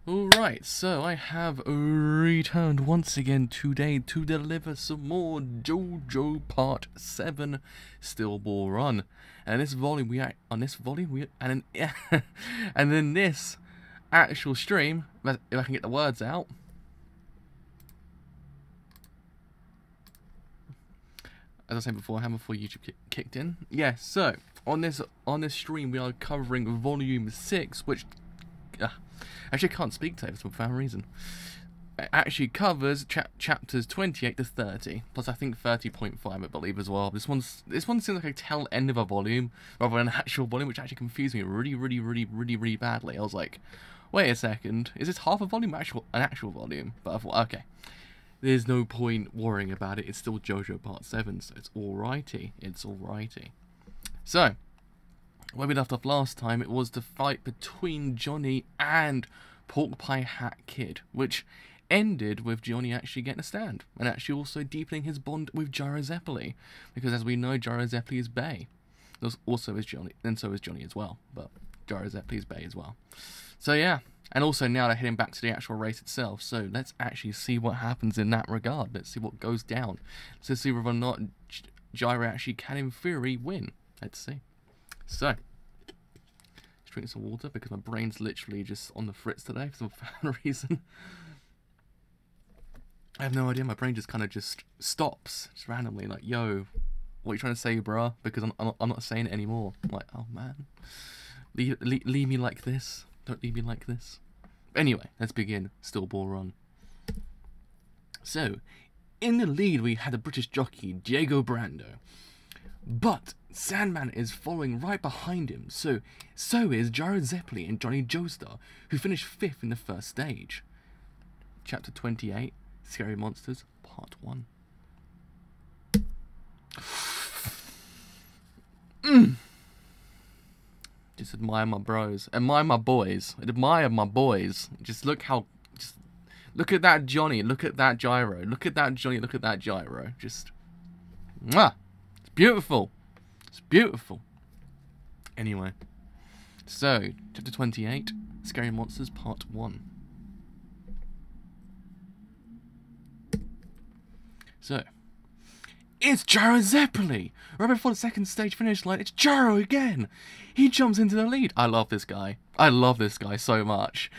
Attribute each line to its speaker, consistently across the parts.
Speaker 1: Alright, so I have returned once again today to deliver some more JoJo Part 7 Stillball Run. And this volume we and in this actual stream, if I can get the words out. As I was saying before YouTube kicked in. Yeah, so on this stream we are covering volume 6, which actually I can't speak today for some profound reason. It actually covers chapters 28 to 30, plus I think 30.5 I believe as well. This one seems like a tail end of a volume rather than an actual volume, which actually confused me really badly. I was like, wait a second, is this half a volume or an actual volume? But I thought, okay, there's no point worrying about it. It's still JoJo Part 7, so it's alrighty. It's alrighty. So, where we left off last time, it was the fight between Johnny and Pork Pie Hat Kid, which ended with Johnny actually getting a stand, and actually also deepening his bond with Gyro Zeppeli, because as we know, Gyro Zeppeli is Bay. Also is Johnny, and so is Johnny as well, but Gyro Zeppeli is Bay as well. So yeah, and also now they're heading back to the actual race itself, so let's actually see what happens in that regard. Let's see what goes down. Let's see whether or not Gyro actually can, in theory, win. Let's see. So, just drink some water because my brain's literally just on the fritz today for some profound reason. I have no idea, my brain just kind of just stops, just randomly, like, yo, what are you trying to say, bruh? Because I'm not saying it anymore. I'm like, oh man, leave me like this. Don't leave me like this. Anyway, let's begin. Stillball Run. So, in the lead we had a British jockey, Diego Brando. But Sandman is following right behind him, so is Gyro Zeppeli and Johnny Joestar, who finished 5th in the first stage. Chapter 28, Scary Monsters, Part 1. Just admire my bros. Admire my boys. Admire my boys. Just look at that Johnny. Look at that Gyro. Look at that Johnny. Look at that Gyro. Just, mwah. It's beautiful. It's beautiful. Anyway. So, chapter 28, Scary Monsters, Part 1. So, it's Gyro Zeppeli! Right before the second stage finish line, it's Gyro again! He jumps into the lead. I love this guy. I love this guy so much.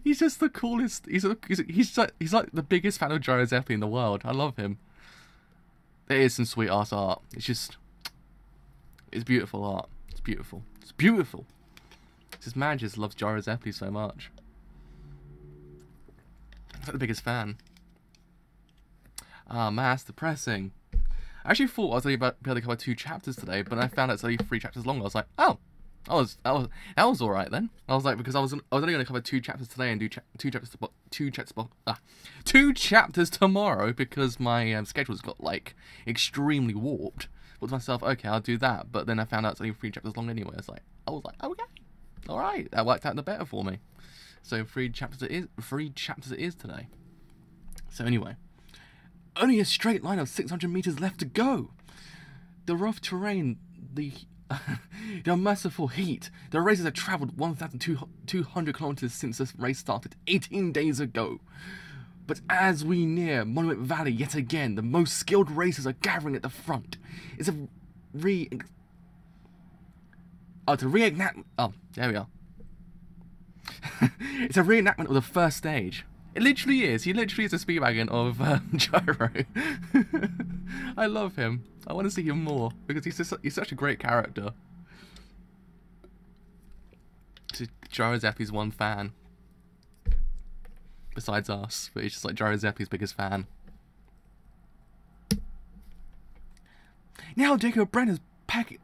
Speaker 1: He's just the coolest. He's like the biggest fan of Gyro Zeppeli in the world. I love him. There is some sweet ass art. It's beautiful art. It's beautiful. It's beautiful. This man just loves Gyro Zeppeli so much. He's like the biggest fan. Ah, man, that's depressing. I actually thought I was only about to be able to cover 2 chapters today, but I found out it's only 3 chapters long. I was like, oh, that was all right then. I was like, because I was only going to cover 2 chapters today and do 2 chapters tomorrow because my schedule's got like extremely warped. I thought to myself, okay, I'll do that, but then I found out it's only 3 chapters long anyway. I was like, okay, all right, that worked out the better for me. So 3 chapters it is today. So anyway. Only a straight line of 600 meters left to go. The rough terrain, the unmerciful heat. The racers have traveled 1,200 kilometers since this race started 18 days ago. But as we near Monument Valley yet again, the most skilled racers are gathering at the front. It's a reenactment. Oh, there we are. It's a reenactment of the first stage. It literally is. He literally is a speedwagon of Gyro. I love him. I want to see him more because he's such a great character. Gyro Zeppeli's one fan. Besides us, but he's just like Gyro Zeppeli's biggest fan. Now Diego Brando is picking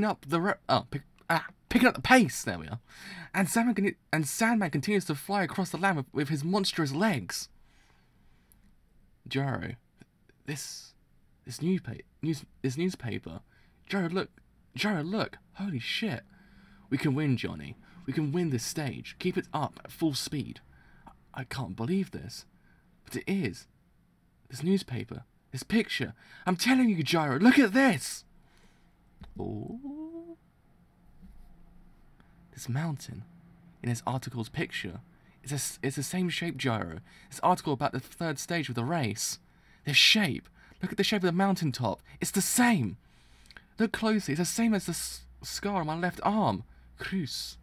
Speaker 1: up the picking up the pace. There we are. And Sandman continues to fly across the land with his monstrous legs. Gyro, this newspaper. Gyro, look. Holy shit. We can win, Johnny. We can win this stage. Keep it up at full speed. I can't believe this. But it is. This newspaper. This picture. I'm telling you, Gyro, look at this. Oh. This mountain. in his article's picture. It's the same shape, Gyro. This article about the third stage of the race. This shape. Look at the shape of the mountaintop. It's the same. Look closely. It's the same as the scar on my left arm. Cruz.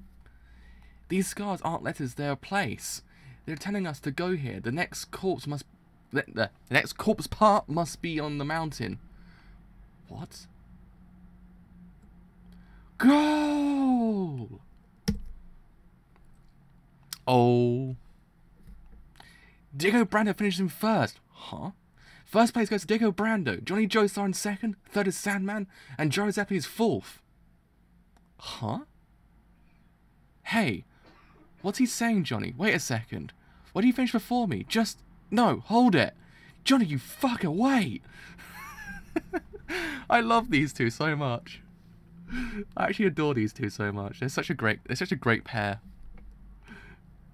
Speaker 1: These scars aren't letters, they're a place. They're telling us to go here. The next corpse must... The next corpse part must be on the mountain. What? Goal! Oh. Diego Brando finishes in first. Huh? First place goes to Diego Brando. Johnny Joestar in second. Third is Sandman. And Gyro Zeppeli is fourth. Huh? Hey. What's he saying, Johnny? Wait a second. Why do you finish before me? Just... No, hold it. Johnny, you fucker, wait. I love these two so much. I actually adore these two so much. They're such a great pair.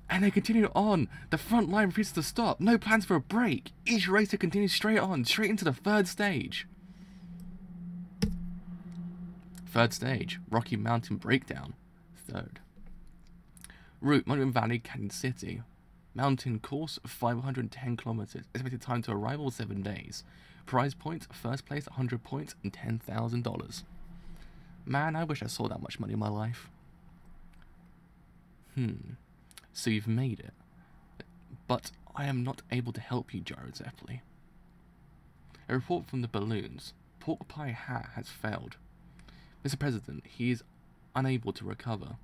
Speaker 1: And they continue on. The front line refuses to stop. No plans for a break. Each racer continues straight on, straight into the third stage. Third stage, Rocky Mountain Breakdown. Third. Route, Monument Valley, Canyon City. Mountain course, 510 kilometers. Estimated time to arrival, 7 days. Prize points, first place, 100 points, and $10,000. Man, I wish I saw that much money in my life. So you've made it. But I am not able to help you, Gyro Zeppeli. A report from the balloons. Pork Pie Hat has failed. Mr. President, he is unable to recover.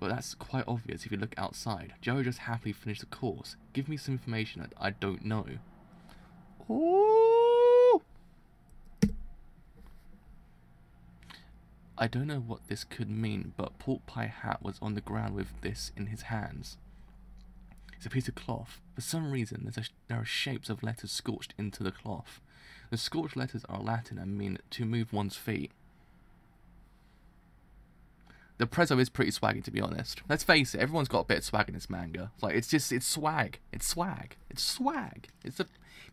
Speaker 1: Well, that's quite obvious if you look outside. Gyro just happily finished the course. Give me some information that I don't know. Ooh! I don't know what this could mean, but Pork Pie Hat was on the ground with this in his hands. It's a piece of cloth. For some reason, there are shapes of letters scorched into the cloth. The scorched letters are Latin and mean to move one's feet. The prezzo is pretty swaggy, to be honest. Let's face it, everyone's got a bit of swag in this manga. Like, it's swag. It's swag. It's swag. It's a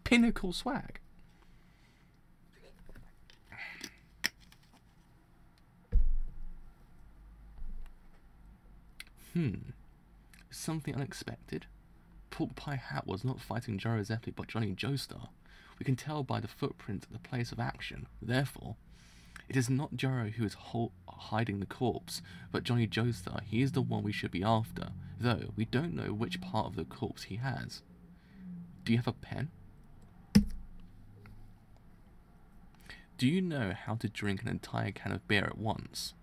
Speaker 1: pinnacle swag. Something unexpected. Pork Pie Hat was not fighting Gyro Zeppeli but Johnny Joestar. We can tell by the footprint at the place of action. Therefore, it is not Gyro who is hiding the corpse, but Johnny Joestar. He is the one we should be after, though we don't know which part of the corpse he has. Do you have a pen? Do you know how to drink an entire can of beer at once?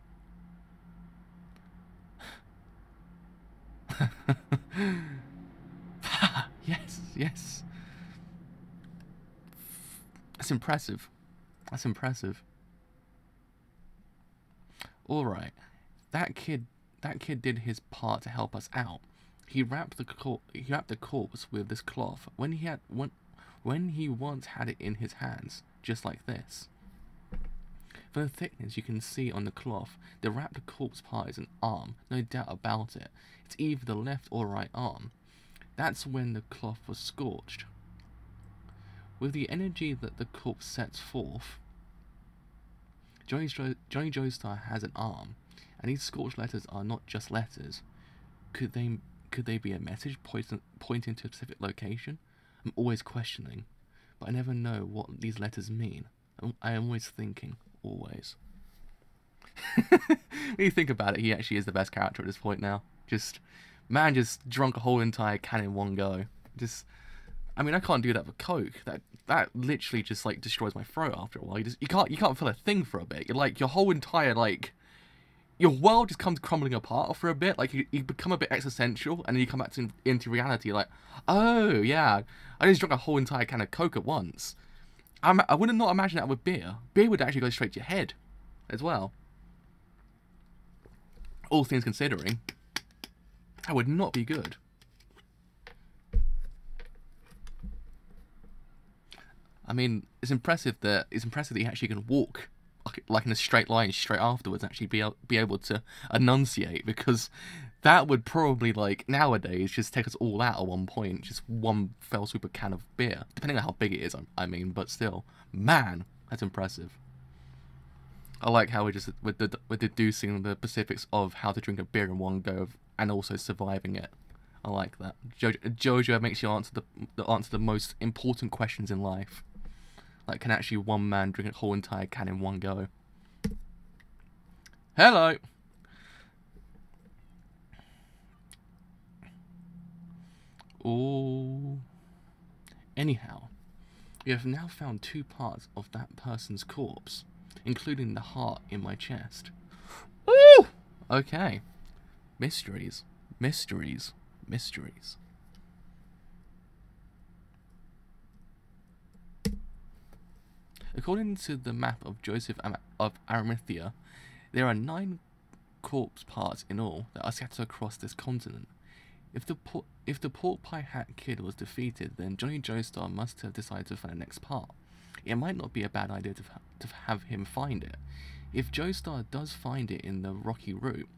Speaker 1: Yes, yes. That's impressive. That's impressive. Alright. That kid did his part to help us out. He wrapped the corpse with this cloth when he once had it in his hands, just like this. For the thickness you can see on the cloth, the wrapped corpse part is an arm, no doubt about it. It's either the left or right arm. That's when the cloth was scorched. With the energy that the corpse sets forth, Johnny Joestar has an arm, and these scorched letters are not just letters. Could they be a message pointing to a specific location? I'm always questioning, but I never know what these letters mean. I am always thinking, always. When you think about it, he actually is the best character at this point now. Man just drunk a whole entire can in one go. I mean, I can't do that with Coke. That literally just like destroys my throat after a while. You can't feel a thing for a bit. You're like, your whole entire your world just comes crumbling apart for a bit. Like you become a bit existential, and then you come back into reality. Like, oh yeah, I just drank a whole entire can of Coke at once. I would not imagine that with beer. Beer would actually go straight to your head, as well. All things considering, that would not be good. I mean, it's impressive that he actually can walk like in a straight line straight afterwards, and actually be able to enunciate, because that would probably, like, nowadays just take us all out at one point, just one fell swoop of can of beer, depending on how big it is, I mean, but still, man, that's impressive. I like how we're deducing the specifics of how to drink a beer in one go and also surviving it. I like that. JoJo makes you answer the most important questions in life. Like, can actually one man drink a whole entire can in one go? Hello! Oh. Anyhow, we have now found 2 parts of that person's corpse, including the heart in my chest. Ooh! Okay. Mysteries. Mysteries. Mysteries. According to the map of Joseph of Arimathea, there are 9 corpse parts in all that are scattered across this continent. If the pork pie hat kid was defeated, then Johnny Joestar must have decided to find the next part. It might not be a bad idea to have him find it. If Joestar does find it in the rocky route,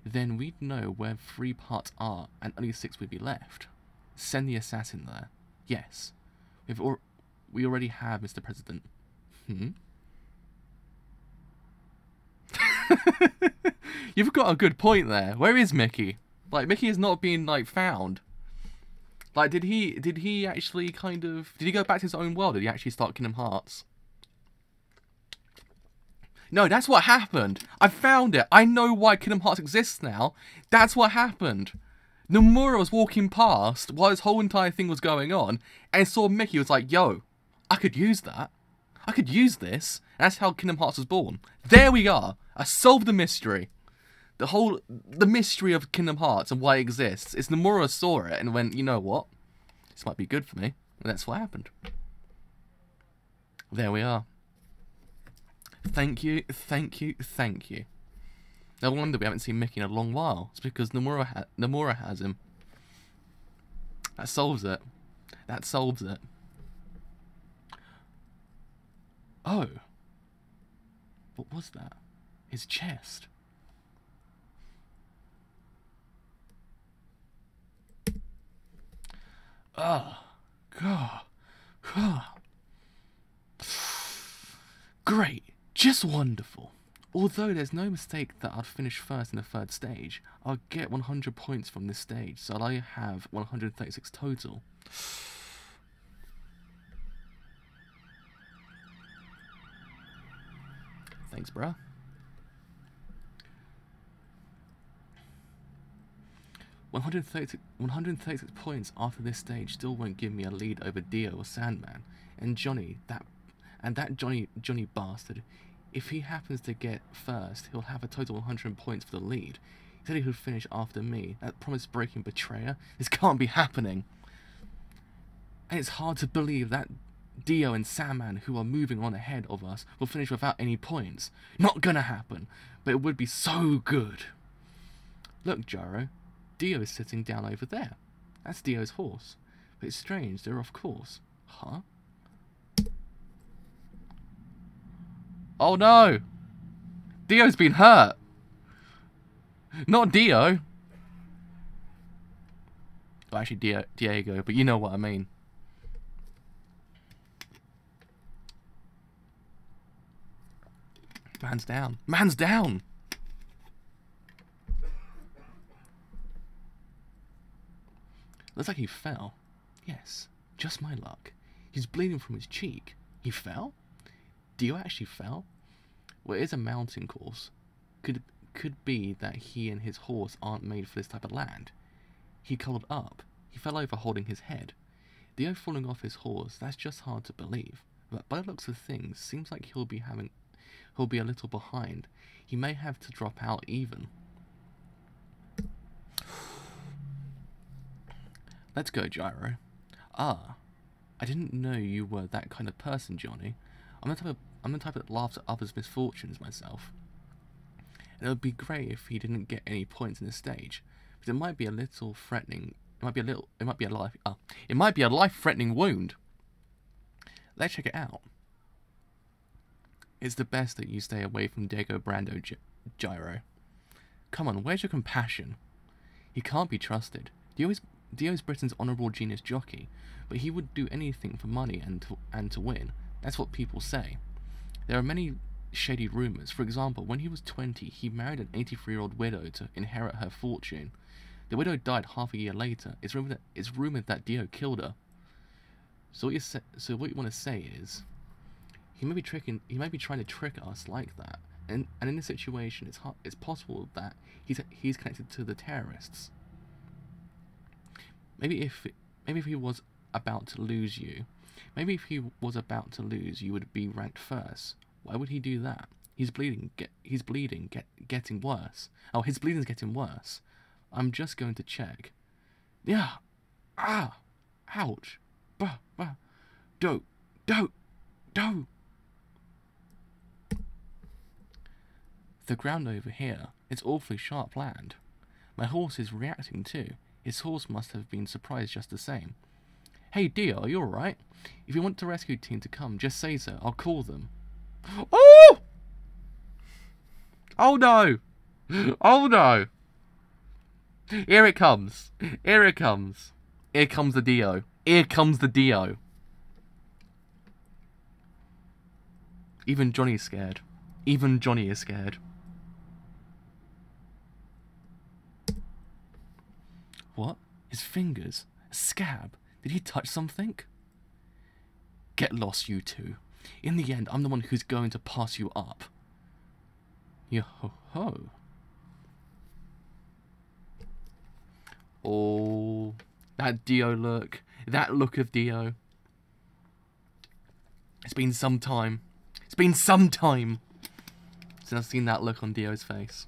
Speaker 1: then we'd know where 3 parts are and only 6 would be left. Send the assassin there. Yes. We already have, Mr. President. You've got a good point there. Where is Mickey? Like, Mickey is not being, like, found. Like, did he actually kind of... Did he go back to his own world? Did he actually start Kingdom Hearts? No, that's what happened. I found it. I know why Kingdom Hearts exists now. That's what happened. Nomura was walking past while this whole entire thing was going on and saw Mickey. Was like, yo, I could use that. I could use this. And that's how Kingdom Hearts was born. There we are. I solved the mystery. The mystery of Kingdom Hearts and why it exists. It's Nomura saw it and went, you know what? This might be good for me. And that's what happened. There we are. Thank you, thank you, thank you. No wonder we haven't seen Mickey in a long while. It's because Nomura has him. That solves it. That solves it. Oh. What was that? His chest. Oh, God. Great. Just wonderful. Although there's no mistake that I'd finish first in the 3rd stage, I'll get 100 points from this stage, so I have 136 total. Thanks, bruh. 136 points after this stage still won't give me a lead over Dio or Sandman, and Johnny bastard. If he happens to get first, he'll have a total of 100 points for the lead. He said he would finish after me. That promise-breaking betrayer. This can't be happening. And it's hard to believe that Dio and Sandman, who are moving on ahead of us, will finish without any points. Not gonna happen, but it would be so good. Look, Gyro. Dio is sitting down over there. That's Dio's horse. But it's strange, they're off course. Huh? Oh no! Dio's been hurt! Not Dio! Well, actually Diego, but you know what I mean. Man's down. Man's down! Looks like he fell. Yes, just my luck. He's bleeding from his cheek. He fell? Dio actually fell? Well, it is a mountain course. Could be that he and his horse aren't made for this type of land. He cuddled up. He fell over holding his head. Dio falling off his horse, that's just hard to believe. But by the looks of things, seems like he'll be a little behind. He may have to drop out even. Let's go, Gyro. I didn't know you were that kind of person, Johnny. I'm the type that laughs at others' misfortunes myself. And it would be great if he didn't get any points in this stage, because it might be a little threatening. It might be a life-threatening wound. Let's check it out. It's the best that you stay away from Diego Brando, Gyro. Come on, where's your compassion? He can't be trusted. Dio's Britain's honourable genius jockey, but he would do anything for money and to win. That's what people say. There are many shady rumours. For example, when he was 20, he married an 83-year-old widow to inherit her fortune. The widow died half a year later. It's rumoured that Dio killed her. So what you want to say is, he may be trying to trick us like that. And in this situation, it's possible that he's connected to the terrorists. Maybe if he was about to lose you, you would be ranked first. Why would he do that? He's bleeding. Getting worse. Oh, his bleeding's getting worse. I'm just going to check. Yeah. Ah. Ouch. Bah. Do. The ground over here, it's awfully sharp land. My horse is reacting too. His horse must have been surprised just the same. Hey Dio, are you alright? If you want the rescue team to come, just say so. I'll call them. Oh! Oh no! Oh no! Here it comes. Here it comes. Here comes the Dio. Here comes the Dio. Even Johnny's scared. Even Johnny is scared. What? His fingers? A scab? Did he touch something? Get lost, you two. In the end, I'm the one who's going to pass you up. Yo-ho-ho. Oh, that Dio look. That look of Dio. It's been some time. It's been some time since I've seen that look on Dio's face.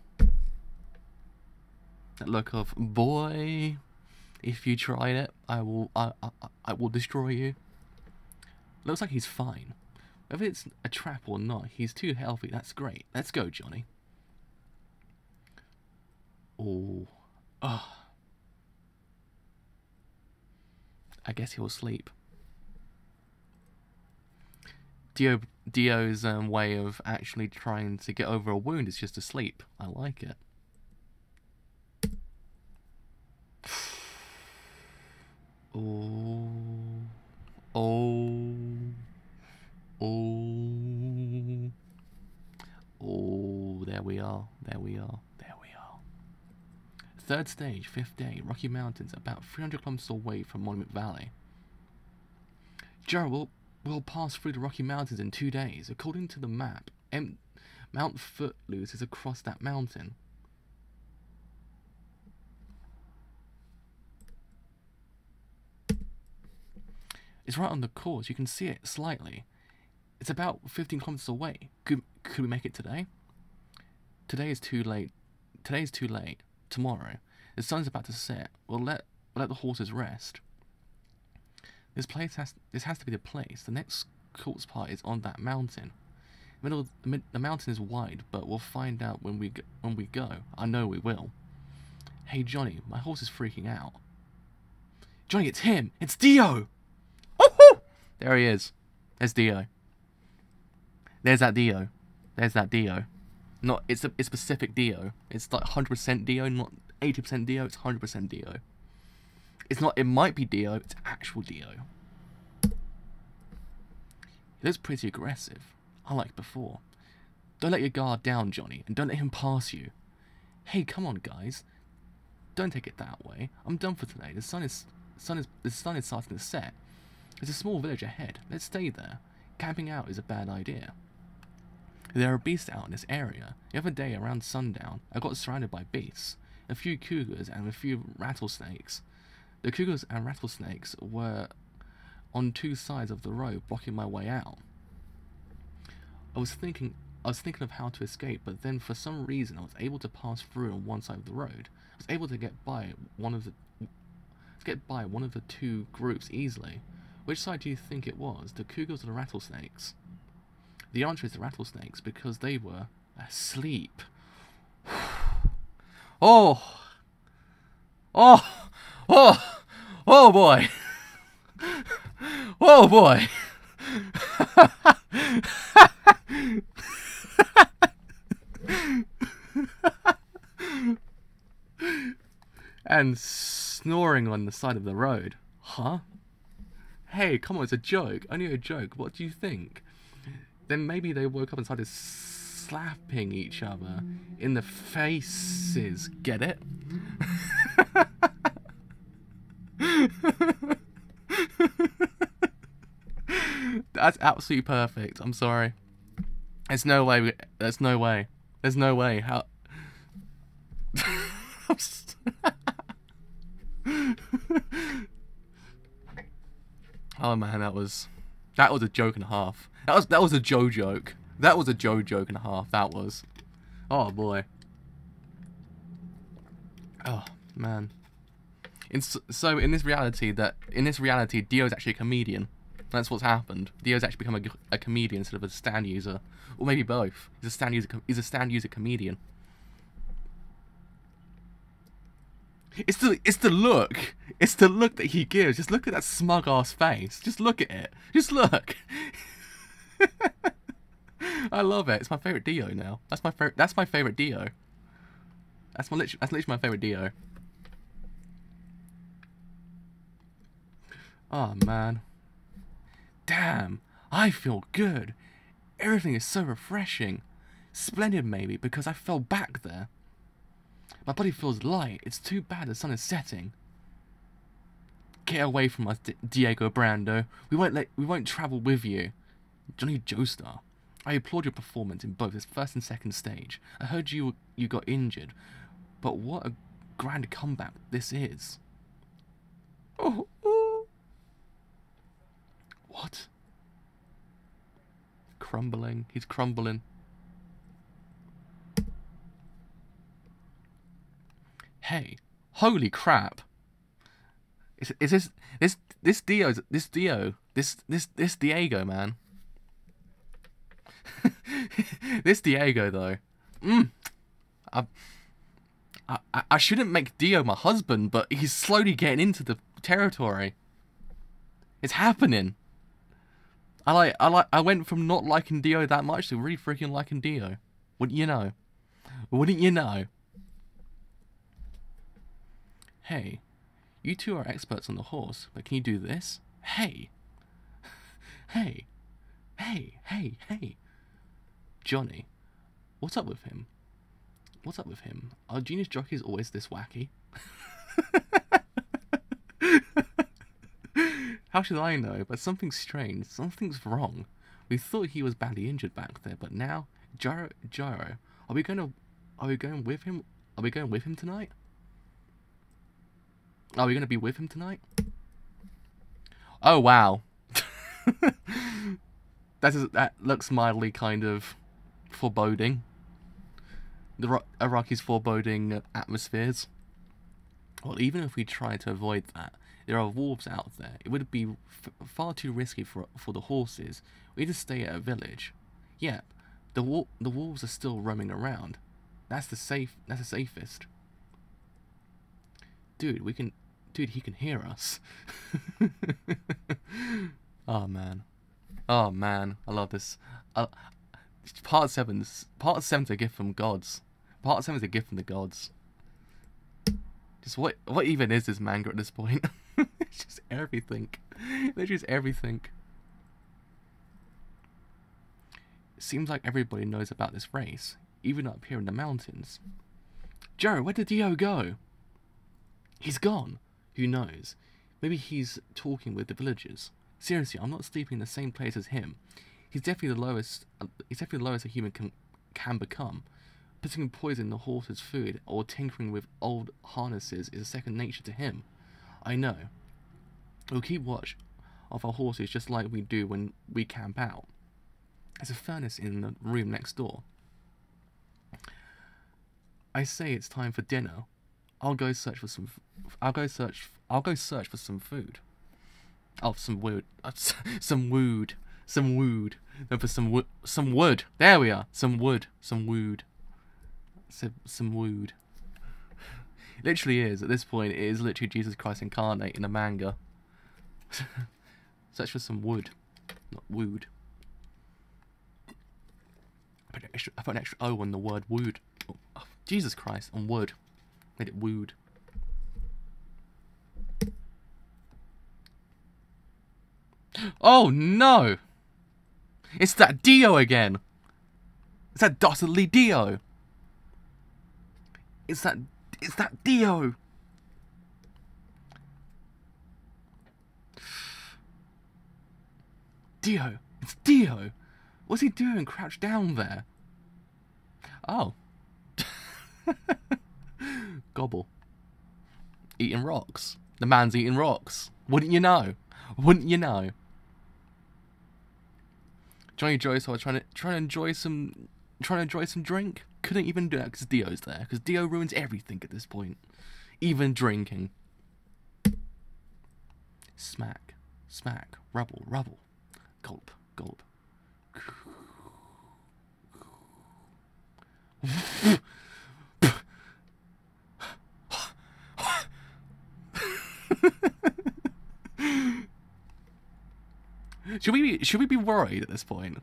Speaker 1: That look of, boy, if you tried it, I will destroy you. Looks like he's fine. Whether it's a trap or not, he's too healthy. That's great. Let's go, Johnny. Oh. Ugh. I guess he'll sleep. Dio's way of actually trying to get over a wound is just to sleep. I like it. Oh. Oh. Oh. Oh, there we are. There we are. There we are. Third stage, 5th day, Rocky Mountains, about 300 kilometers away from Monument Valley. Gerald, we'll pass through the Rocky Mountains in 2 days. According to the map, Mount Footloose is across that mountain. It's right on the course. You can see it slightly. It's about 15 kilometers away. Could we make it today? Today is too late. Today's too late. Tomorrow. The sun's about to set. We'll let the horses rest. This has to be the place. The next course part is on that mountain. The mountain is wide, but we'll find out when we go. I know we will. Hey Johnny, my horse is freaking out. Johnny, it's him. It's Dio. Woohoo! There he is. There's Dio. There's that Dio. There's that Dio. Not, it's a specific Dio. It's like 100% Dio, not 80% Dio. It's 100% Dio. It's not. It might be Dio. It's actual Dio. He looks pretty aggressive, unlike before. Don't let your guard down, Johnny, and don't let him pass you. Hey, come on, guys. Don't take it that way. I'm done for today. The sun is starting to set. There's a small village ahead. Let's stay there. Camping out is a bad idea. There are beasts out in this area. The other day, around sundown, I got surrounded by beasts. A few cougars and a few rattlesnakes. The cougars and rattlesnakes were on 2 sides of the road, blocking my way out. I was thinking of how to escape, but then for some reason I was able to pass through on one side of the road. I was able to get by one of the 2 groups easily. Which side do you think it was, the cougars or the rattlesnakes? The answer is the rattlesnakes, because they were asleep. Oh! Oh! Oh! Oh boy! Oh boy! And snoring on the side of the road. Huh? Hey, come on, it's a joke. Only a joke. What do you think? Then maybe they woke up and started slapping each other in the faces. Get it? That's absolutely perfect. I'm sorry. There's no way. There's no way. There's no way. How? Oh man, that was a joke and a half. That was a Joe joke. That was a Joe joke and a half. That was. Oh boy. Oh man. So in this reality, Dio's actually a comedian. That's what's happened. Dio's actually become a comedian instead of a stand user, or maybe both. He's a stand user comedian. It's the look. It's the look that he gives. Just look at that smug ass face. Just look at it. Just look. I love it. It's my favorite Dio now. That's my favorite. That's my favorite Dio. That's literally my favorite Dio. Oh man. Damn, I feel good. Everything is so refreshing. Splendid maybe, because I fell back there. My body feels light. It's too bad the sun is setting. Get away from us, Diego Brando. We won't travel with you. Johnny Joestar. I applaud your performance in both this first and second stage. I heard you got injured, but what a grand comeback this is. Oh. What? Crumbling. He's crumbling. Hey, holy crap! Is this Diego, man? This Diego though. I shouldn't make Dio my husband, but he's slowly getting into the territory. It's happening. I went from not liking Dio that much to really freaking liking Dio. Wouldn't you know? Wouldn't you know? Hey, you two are experts on the horse, but can you do this? Hey. Hey. Hey, hey, hey. Johnny, what's up with him? What's up with him? Are genius jockeys always this wacky? How should I know? But something's strange. Something's wrong. We thought he was badly injured back there, but now, Gyro, are we going with him? Are we going with him tonight? Are we going to be with him tonight? Oh wow. That looks mildly kind of foreboding. The Iraqi's foreboding atmospheres. Well, even if we try to avoid that, there are wolves out there. It would be far too risky for the horses. We need to stay at a village. Yeah, the wolves are still roaming around. That's the safest. Dude, he can hear us. Oh man, I love this. Part 7's a gift from gods. Part 7's a gift from the gods. Just what even is this manga at this point? It's just everything. It's just everything. It seems like everybody knows about this race, even up here in the mountains. Joe, where did Dio go? He's gone. Who knows? Maybe he's talking with the villagers. Seriously, I'm not sleeping in the same place as him. He's definitely the lowest. He's definitely the lowest a human can become. Putting poison in the horse's food or tinkering with old harnesses is a second nature to him. I know. We'll keep watch of our horses just like we do when we camp out. There's a furnace in the room next door. I say it's time for dinner. I'll go search for some food. Oh, some wood. Some wood. No, for some wood. There we are. Some wood. It literally is, at this point, it is literally Jesus Christ incarnate in a manga. Search for some wood. Not wood. I put an extra O on the word wood. Oh, Jesus Christ, on wood. Made it wooed. Oh no! It's that Dio again! It's that dastardly Dio. It's that Dio. Dio. It's Dio. What's he doing crouched down there? Oh. Gobble. Eating rocks. The man's eating rocks. Wouldn't you know? Wouldn't you know? Johnny Joe, so I was trying to enjoy some drink. Couldn't even do that because Dio's there. Because Dio ruins everything at this point, even drinking. Smack, smack, rubble, rubble, gulp, gulp. Should we be worried at this point?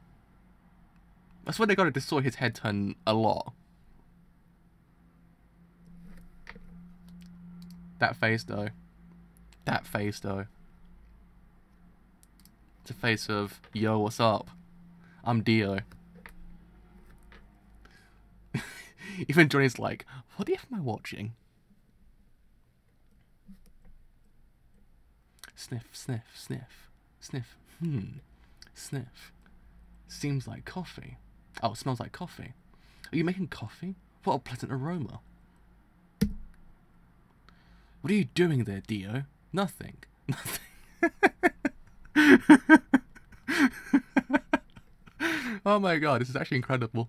Speaker 1: I swear they got to destroy his head turn a lot. That face though. That face though. It's a face of, yo, what's up? I'm Dio. Even Johnny's like, what the F am I watching? Sniff, sniff, sniff, sniff. Sniff. Seems like coffee. Oh, it smells like coffee. Are you making coffee? What a pleasant aroma. What are you doing there, Dio? Nothing. Nothing. Oh my god, this is actually incredible.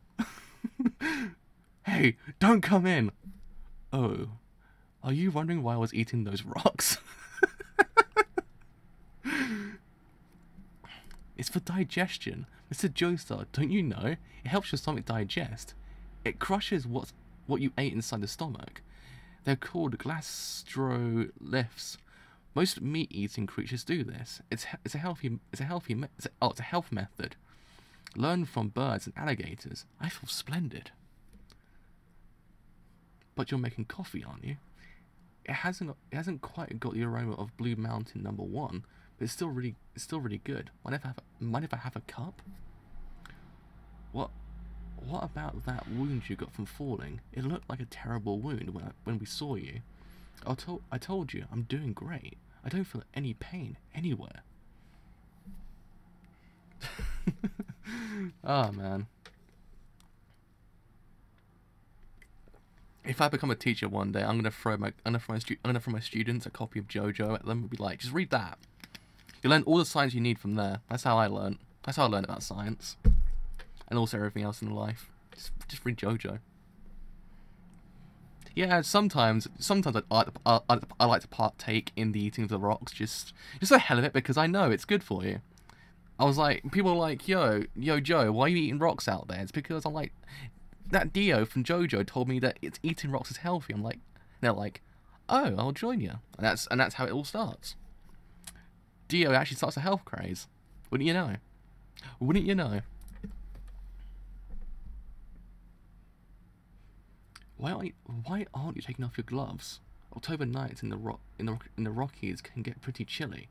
Speaker 1: Hey, don't come in. Oh, are you wondering why I was eating those rocks? It's for digestion. Mr. Joestar, don't you know? It helps your stomach digest. It crushes what you ate inside the stomach. They're called gastroliths. Most meat-eating creatures do this. It's a health method. Learn from birds and alligators. I feel splendid. But you're making coffee, aren't you? It hasn't quite got the aroma of Blue Mountain #1. But it's still really good. Mind if I have a cup? What about that wound you got from falling? It looked like a terrible wound when we saw you. I told you I'm doing great. I don't feel any pain anywhere. Oh man. If I become a teacher one day, I'm gonna throw my students a copy of JoJo at them and be like, just read that. You learn all the science you need from there. That's how I learned. That's how I learned about science. And also everything else in life. Just read JoJo. Yeah, sometimes I like to partake in the eating of the rocks, just the hell of it, because I know it's good for you. I was like, people are like, yo Joe, why are you eating rocks out there? It's because I'm like, that Dio from JoJo told me that eating rocks is healthy. I'm like, they're like, oh, I'll join you. And that's how it all starts. Dio actually starts a health craze. Wouldn't you know? Wouldn't you know? Why aren't you taking off your gloves? October nights in the Rockies can get pretty chilly.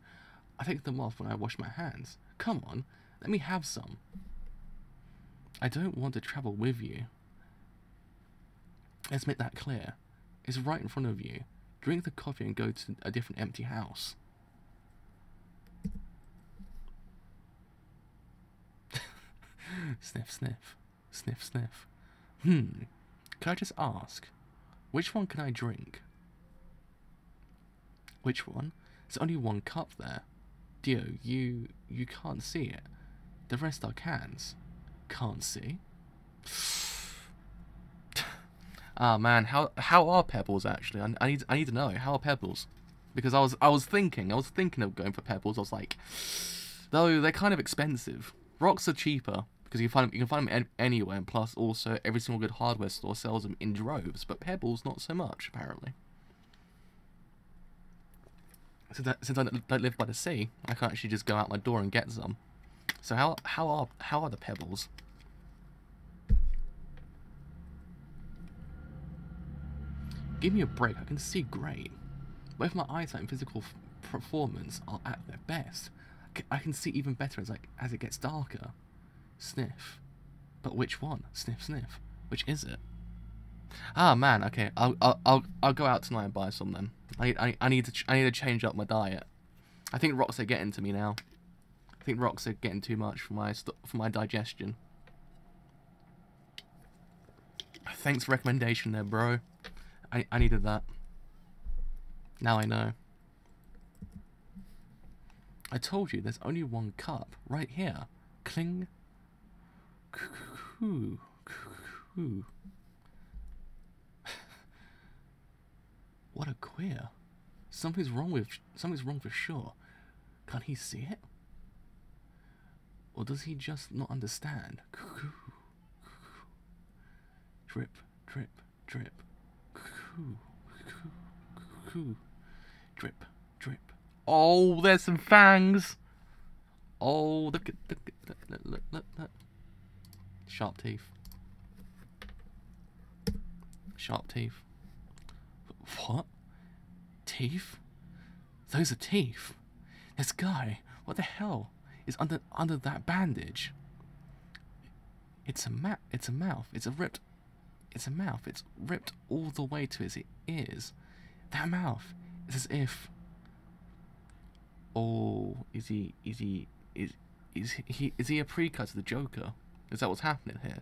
Speaker 1: I take them off when I wash my hands. Come on, let me have some. I don't want to travel with you. Let's make that clear. It's right in front of you. Drink the coffee and go to a different empty house. Sniff, sniff. Sniff, sniff. Can I just ask, which one can I drink? Which one? There's only one cup there. Dio, you can't see it. The rest are cans. Can't see? Ah man, how are pebbles actually? I need to know, how are pebbles? Because I was thinking of going for pebbles. I was like, though they're kind of expensive. Rocks are cheaper because you can find them anywhere, and plus also every single good hardware store sells them in droves. But pebbles not so much apparently. Since I don't live by the sea, I can't actually just go out my door and get some. So how are the pebbles? Give me a break. I can see great. Both my eyesight and physical performance are at their best. I can see even better as it gets darker. Sniff. But which one? Sniff, sniff. Which is it? Ah, man. Okay, I'll go out tonight and buy some then. I need to change up my diet. I think rocks are getting to me now. I think rocks are getting too much for my digestion. Thanks for recommendation there, bro. I needed that. Now I know. I told you there's only one cup right here. Cling. Coo. Coo. What a queer. Something's wrong for sure. Can't he see it? Or does he just not understand? Drip, drip, drip. Drip, drip. Oh, there's some fangs. Oh, look. Sharp teeth. Sharp teeth. What? Teeth? Those are teeth. This guy, what the hell is under that bandage? It's a mouth. It's a mouth. It's ripped all the way to his ears. That mouth is as if. Oh, is he a precursor to the Joker? Is that what's happening here?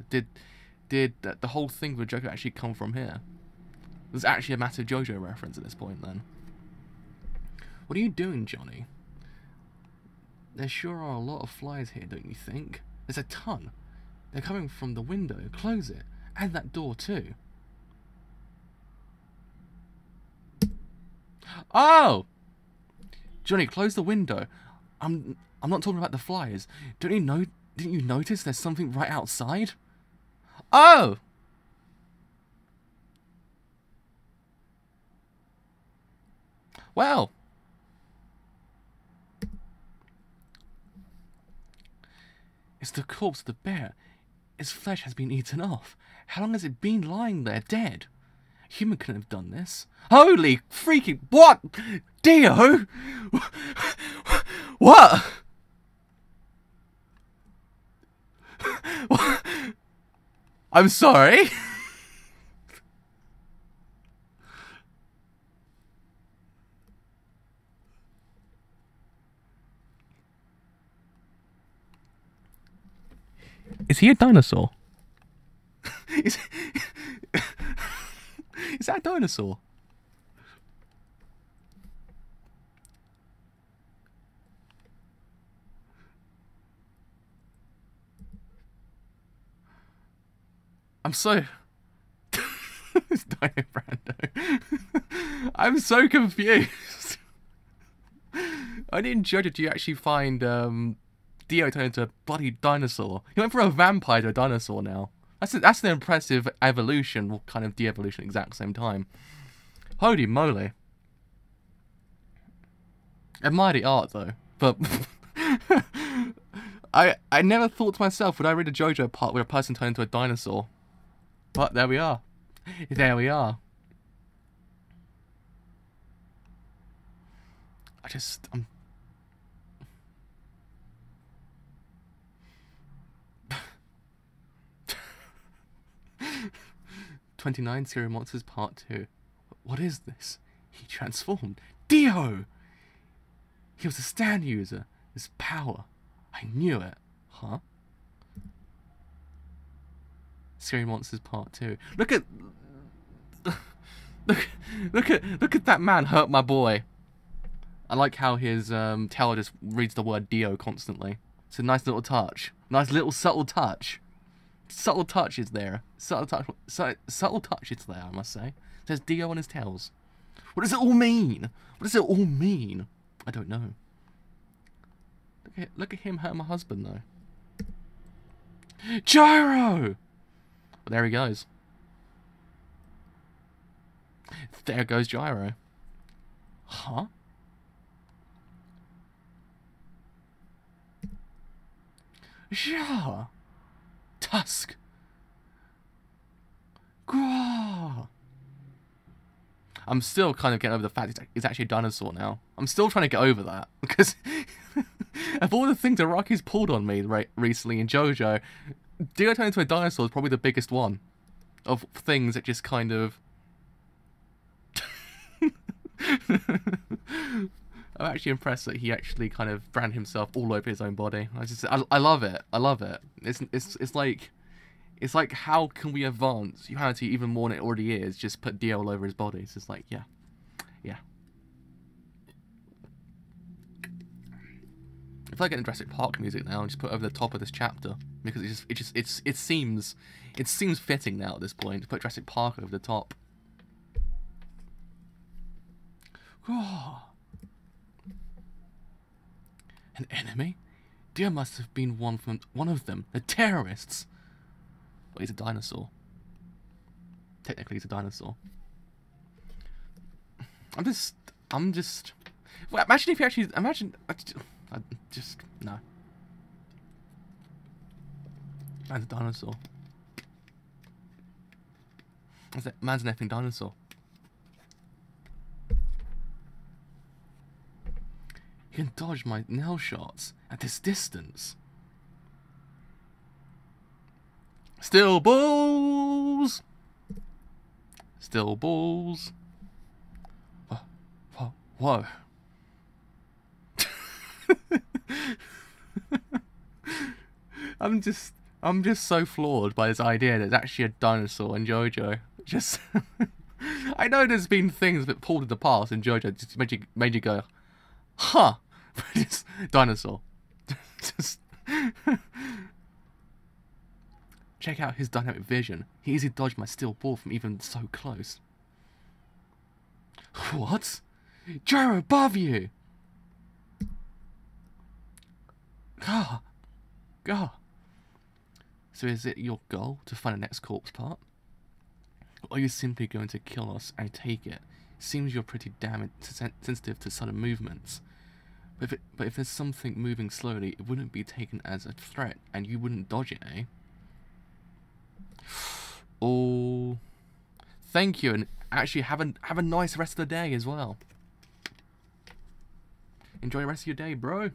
Speaker 1: Did the whole thing with the Joker actually come from here? There's actually a massive JoJo reference at this point then. What are you doing, Johnny? There sure are a lot of flies here, don't you think? There's a ton. They're coming from the window. Close it. And that door too. Oh! Johnny, close the window. I'm not talking about the flies. Didn't you notice there's something right outside? Oh! Well. It's the corpse of the bear. Its flesh has been eaten off. How long has it been lying there, dead? A human couldn't have done this. Holy freaking... What? Dio? What? I'm sorry? Is he a dinosaur? Is that a dinosaur? I'm so... It's Dino Brando. I'm so confused. I didn't judge it. Do you actually find Dio turned into a bloody dinosaur? He went from a vampire to a dinosaur now. That's an impressive evolution, well, kind of de-evolution at the exact same time. Holy moly. Admire the art though, but I never thought to myself, would I read a JoJo part where a person turned into a dinosaur? But there we are. There we are. I'm 29 Scary Monsters Part 2. What is this? He transformed. Dio! He was a stand user. His power. I knew it. Huh? Scary Monsters Part 2. Look at that man hurt my boy. I like how his tail just reads the word Dio constantly. It's a nice little touch. Nice little subtle touch. Subtle touch is there. Subtle touch is there, I must say. It says Dio on his tails. What does it all mean? What does it all mean? I don't know. Look at him hurting my husband though. Gyro! Well, there he goes. There goes Gyro. Huh? Yeah. Tusk. Grah. I'm still kind of getting over the fact it's actually a dinosaur now. I'm still trying to get over that because of all the things that Rocky's pulled on me recently in JoJo, Dio turning into a dinosaur is probably the biggest one of things that just kind of. I'm actually impressed that he actually kind of branded himself all over his own body. I love it. I love it. It's like how can we advance humanity even more than it already is? Just put Dio all over his body. It's just like yeah. I feel like getting Jurassic Park music now and just put it over the top of this chapter because it seems fitting now at this point to put Jurassic Park over the top. Oh. An enemy? Dio must have been one of them. The terrorists. Well, he's a dinosaur. Technically, he's a dinosaur. I'm just. Well, imagine if you actually no. Man's a dinosaur. Man's an effing dinosaur. You can dodge my nail shots at this distance. Still balls. Still balls. Whoa. I'm just so floored by this idea that it's actually a dinosaur in JoJo. Just I know there's been things that pulled in the past in JoJo just made you go, huh? But it's dinosaur. Just check out his dynamic vision. He easily dodged my steel ball from even so close. What? Gyro above you! God. So is it your goal to find the next corpse part? Or are you simply going to kill us and take it? Seems you're pretty damn sensitive to sudden movements. But if there's something moving slowly, it wouldn't be taken as a threat, and you wouldn't dodge it, eh? Oh, thank you, and actually have a nice rest of the day as well. Enjoy the rest of your day, bro.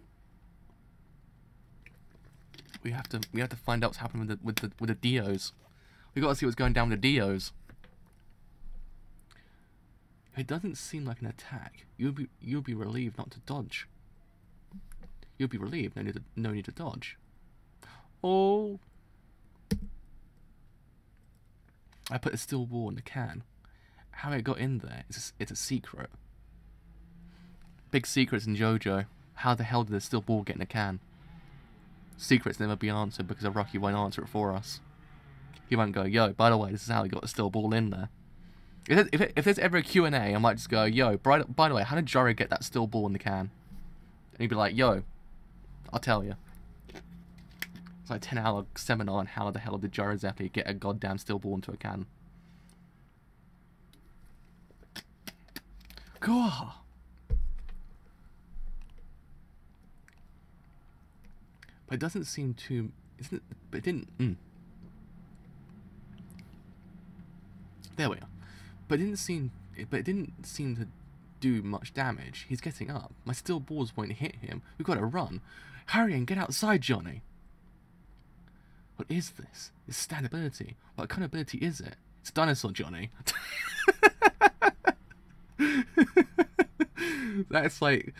Speaker 1: We have to find out what's happening with the Dios. We gotta see what's going down with the Dios. It doesn't seem like an attack. You'll be relieved not to dodge. You'll be relieved, no need to dodge. Oh. I put a steel ball in the can. How it got in there, it's a secret. Big secrets in JoJo. How the hell did the steel ball get in a can? Secrets never be answered because Rocky won't answer it for us. He won't go, yo, by the way, this is how he got the steel ball in there. If there's ever a Q&A, I might just go, yo, by the way, how did Gyro get that steel ball in the can? And he'd be like, yo, I'll tell you. It's like a 10-hour seminar on how the hell did Gyro exactly get a goddamn steel ball into a can. God. But it doesn't seem to, isn't it? But it didn't. There we are. But it didn't seem to do much damage. He's getting up. My steel balls won't hit him. We've got to run. Hurry and get outside, Johnny. What is this? It's stand ability. What kind of ability is it? It's a dinosaur, Johnny. That's like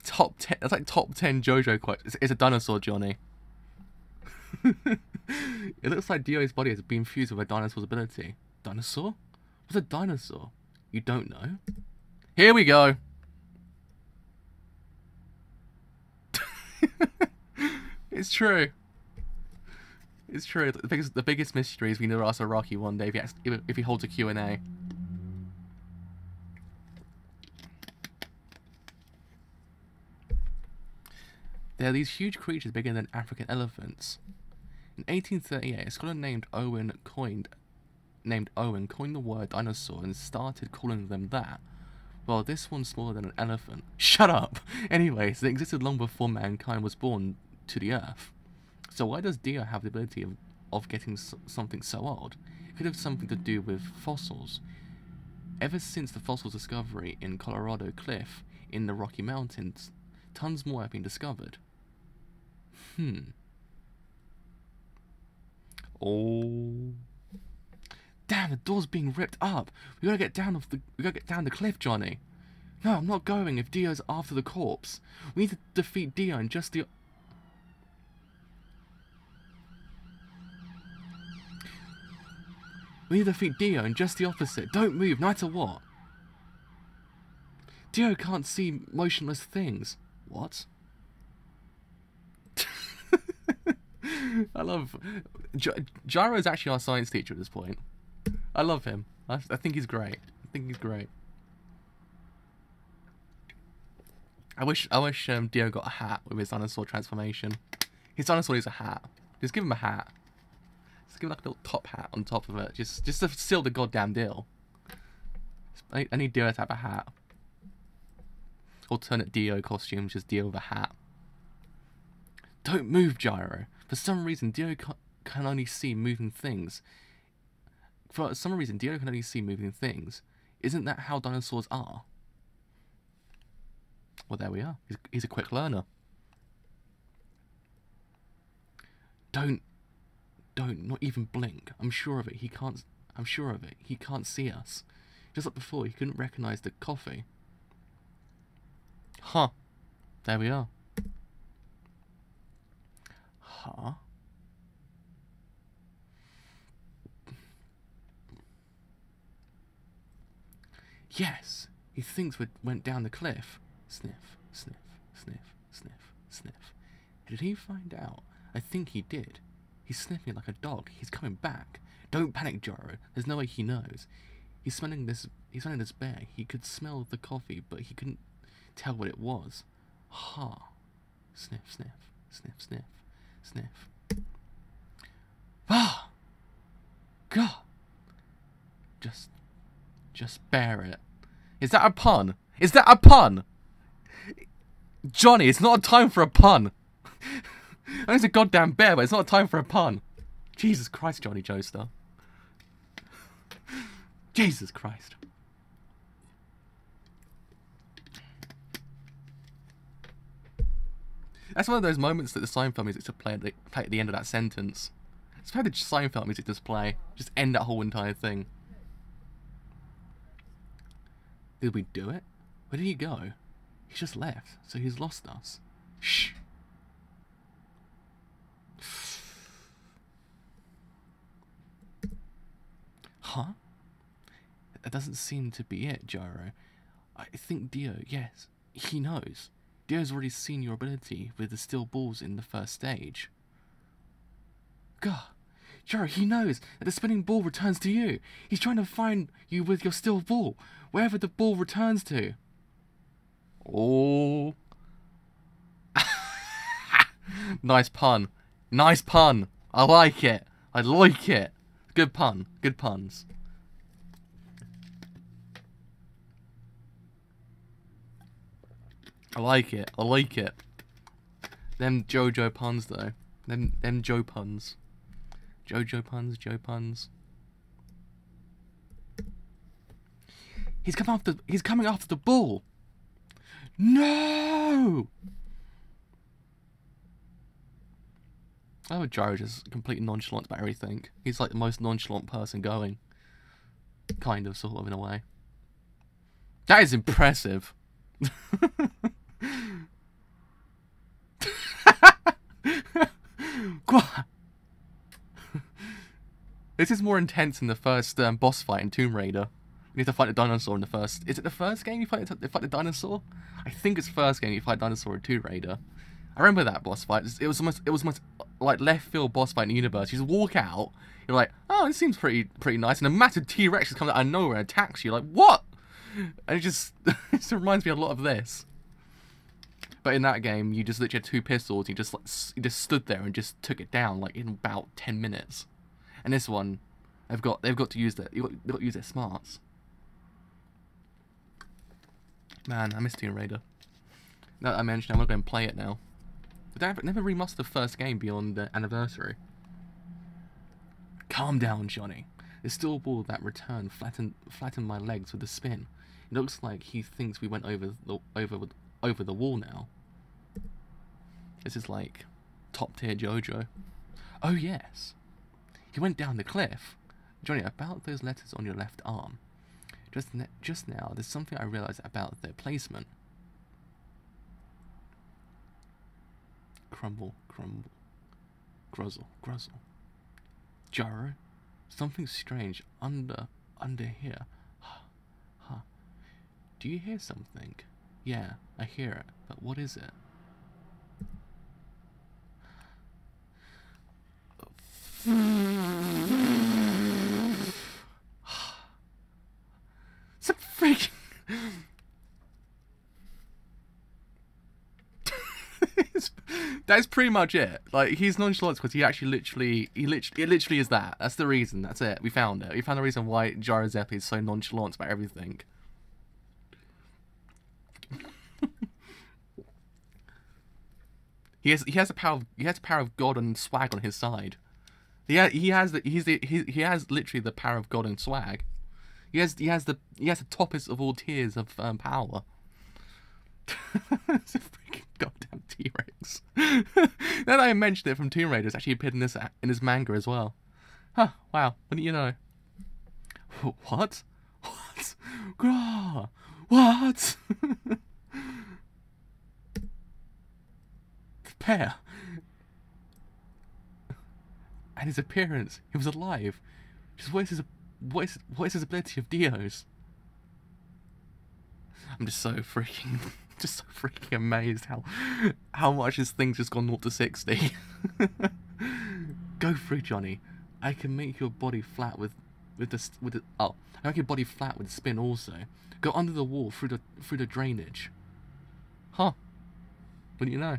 Speaker 1: top 10. That's like top 10 JoJo quotes. It's a dinosaur, Johnny. It looks like Dio's body has been fused with a dinosaur's ability. Dinosaur? What's a dinosaur? You don't know? Here we go. It's true. It's true. The biggest mystery is we never ask Rocky one day if he holds a Q&A. There are these huge creatures bigger than African elephants. In 1838, a scholar named Owen coined the word dinosaur and started calling them that. Well, this one's smaller than an elephant. Shut up! Anyways, they existed long before mankind was born to the earth. So why does Dio have the ability of getting something so old? It could have something to do with fossils. Ever since the fossil discovery in Colorado Cliff in the Rocky Mountains, tons more have been discovered. Oh. Damn, the door's being ripped up. We gotta get down the cliff, Johnny. No, I'm not going if Dio's after the corpse. We need to defeat Dio and just the... We need to defeat Dio and just the opposite. Don't move, no matter what. Dio can't see motionless things. What? I love... Gyro is actually our science teacher at this point. I love him. I think he's great. I wish Dio got a hat with his dinosaur transformation. His dinosaur needs a hat. Just give him a hat. Just give him like a little top hat on top of it. Just to seal the goddamn deal. I need Dio to have a hat. Alternate Dio costume, just Dio with a hat. Don't move, Gyro. For some reason, Dio can only see moving things. Isn't that how dinosaurs are? Well, there we are. He's a quick learner. Don't, not even blink. I'm sure of it. He can't see us. Just like before, he couldn't recognize the coffee. Huh. There we are. Huh? Yes, he thinks we went down the cliff. Sniff, sniff, sniff, sniff, sniff. Did he find out? I think he did. He's sniffing like a dog. He's coming back. Don't panic, Gyro. There's no way he knows. He's smelling this bear. He could smell the coffee, but he couldn't tell what it was. Ha. Sniff, sniff, sniff, sniff, sniff. Ah! God. Just bear it. Is that a pun? Is that a pun? Johnny, it's not a time for a pun. I know it's a goddamn bear, but it's not a time for a pun. Jesus Christ, Johnny Joestar. Jesus Christ. That's one of those moments that the Seinfeld music to play at the end of that sentence. It's how the Seinfeld music just play. Just end that whole entire thing. Did we do it? Where did he go? He just left, so he's lost us. Shh. Huh? That doesn't seem to be it, Gyro. I think Dio, yes, he knows. Dio's already seen your ability with the steel balls in the first stage. God, Gyro, he knows that the spinning ball returns to you. He's trying to find you with your steel ball, wherever the ball returns to. Oh. Nice pun. Nice pun. I like it. I like it. Good pun. Good puns. I like it. I like it. Them JoJo puns though. Them Joe puns. JoJo puns, Joe puns. He's coming after the ball. No! I love Gyro just completely nonchalant about everything. He's like the most nonchalant person going. Kind of, sort of, in a way. That is impressive. This is more intense than the first boss fight in Tomb Raider. You need to fight the dinosaur in the first... Is it the first game you fight the dinosaur? I think it's the first game you fight dinosaur in Tomb Raider. I remember that boss fight. It was almost like left field boss fight in the universe. You just walk out, you're like, oh, this seems pretty nice, and a massive T-Rex just comes out of nowhere and attacks you. Like, what? And it just reminds me a lot of this. But in that game, you just literally had 2 pistols. You just stood there and just took it down like in about 10 minutes. And this one, they've got to use that. They've got to use their smarts. Man, I miss Tomb Raider. Now that I mentioned, I'm gonna go and play it now. But I never remastered the first game beyond the anniversary. Calm down, Johnny. The steel ball that returned flattened my legs with a spin. It looks like he thinks we went over the wall now. This is like top tier JoJo. Oh yes. He went down the cliff. Johnny, about those letters on your left arm. Just now, there's something I realized about their placement. Crumble, crumble. Gruzzle, gruzzle. Gyro? Something strange under here. Huh. Do you hear something? Yeah, I hear it. But what is it? It's a freaking... That's pretty much it. Like, he's nonchalant because he actually it literally is that. That's the reason. That's it. We found it. We found the reason why Gyrozepi is so nonchalant about everything. he has the power of God and swag on his side. He has literally the power of God and swag. He has the toppest of all tiers of power. It's a freaking goddamn T-Rex. Now that I mentioned it from Tomb Raider, it's actually appeared in this manga as well. Huh, wow, wouldn't you know? What? What? Grah! What? The pair. And his appearance, he was alive. Just what is his ability of Dio's? I'm just so freaking amazed how much this thing's just gone 0 to 60. Go through, Johnny. I can make your body flat with the I make your body flat with spin also. Go under the wall through the drainage. Huh? What do you know?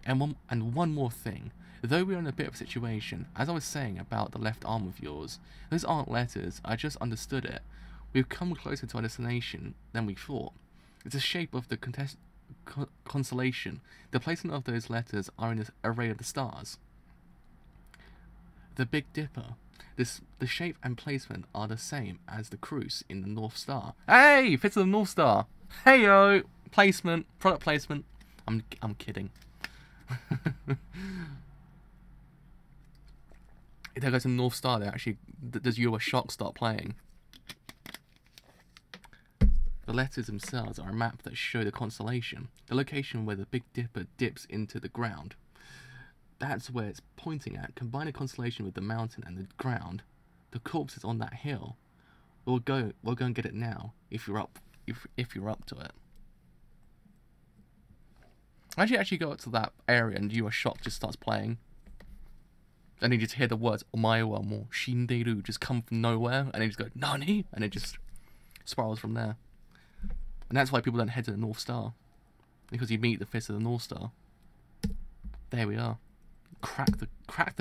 Speaker 1: And one more thing. Though we're in a bit of a situation, as I was saying about the left arm of yours, those aren't letters, I just understood it. We've come closer to our destination than we thought. It's the shape of the constellation. The placement of those letters are in this array of the stars. The Big Dipper. The shape and placement are the same as the cruise in the North Star. Hey! Fits the North Star! Hey-yo! Placement. Product placement. I'm kidding. If there goes a North Star, there actually does You a Shock start playing. The letters themselves are a map that show the constellation, the location where the Big Dipper dips into the ground. That's where it's pointing at. Combine a constellation with the mountain and the ground. The corpse is on that hill. We'll go and get it now if you're up to it. Actually go up to that area and You a Shock just starts playing. And you just hear the words Omae wa mo shinderu just come from nowhere, and they just go Nani, and it just spirals from there. And that's why people don't head to the North Star, because you meet the fist of the North Star. There we are. Crack the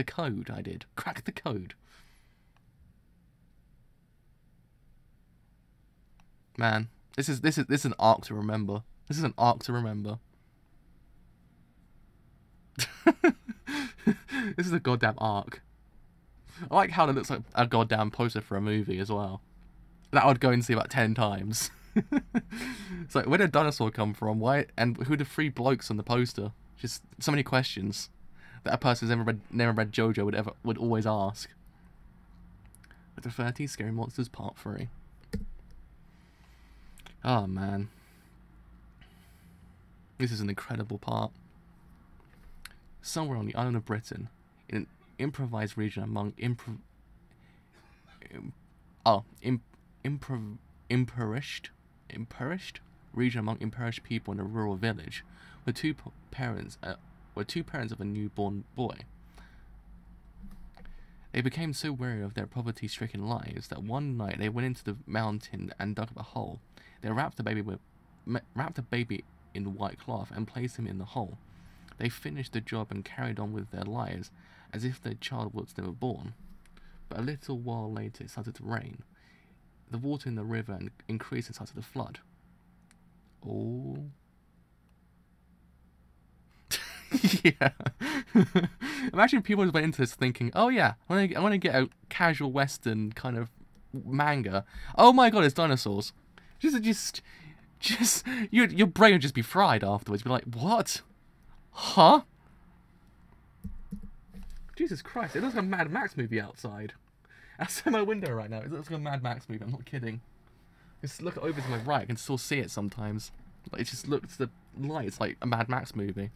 Speaker 1: code. I did crack the code. Man, this is an arc to remember. This is an arc to remember. This is a goddamn arc. I like how it looks like a goddamn poster for a movie as well. That I would go and see about 10 times. It's like, where did dinosaur come from? Why? And who are the 3 blokes on the poster? Just so many questions that a person who's never read JoJo would always ask. With the 30 Scary Monsters Part 3. Oh man, this is an incredible part. Somewhere on the island of Britain, in an improvised region among impoverished people in a rural village, were two parents of a newborn boy. They became so weary of their poverty-stricken lives that one night they went into the mountain and dug up a hole. They wrapped the baby in white cloth and placed him in the hole. They finished the job and carried on with their lives as if their child was never born. But a little while later it started to rain. The water in the river increased and started to flood. Oh. Yeah. Imagine people just went into this thinking, oh yeah, I want to get a casual Western kind of manga. Oh my god, it's dinosaurs. Just your brain would just be fried afterwards. You'd be like, what? Huh? Jesus Christ, it looks like a Mad Max movie outside. Outside my window right now, it looks like a Mad Max movie, I'm not kidding. Just look over to my right, I can still see it sometimes. Like, it just looks, the light, it's like a Mad Max movie.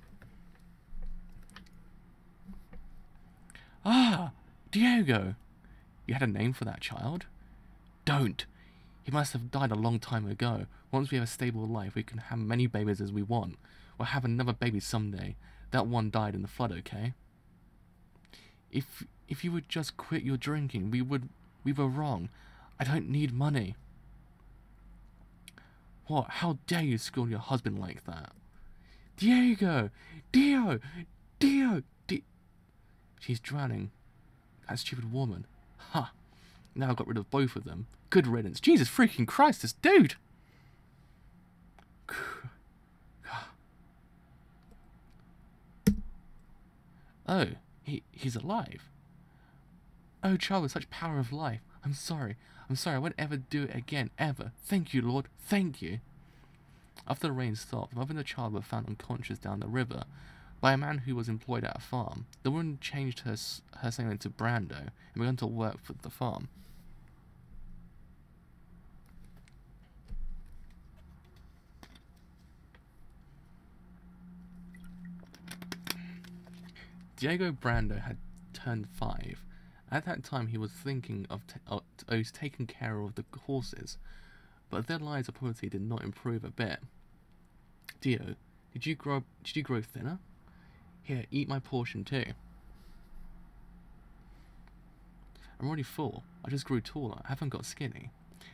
Speaker 1: Ah, Diego! You had a name for that child? Don't! He must have died a long time ago. Once we have a stable life, we can have many babies as we want. We'll have another baby someday. That one died in the flood, okay? If you would just quit your drinking, we were wrong. I don't need money. What? How dare you scorn your husband like that? Diego! Dio! She's drowning. That stupid woman. Ha! Now I got rid of both of them. Good riddance. Jesus freaking Christ, this dude! Oh, he's alive. Oh, child with such power of life. I'm sorry. I won't ever do it again, ever. Thank you, Lord. Thank you. After the rain stopped, the mother and the child were found unconscious down the river by a man who was employed at a farm. The woman changed her surname to Brando and began to work for the farm. Diego Brando had turned 5. At that time, he was thinking of taking care of the horses, but their lives of poverty did not improve a bit. Dio, did you grow thinner? Here, eat my portion too. I'm already full. I just grew taller. I haven't got skinny.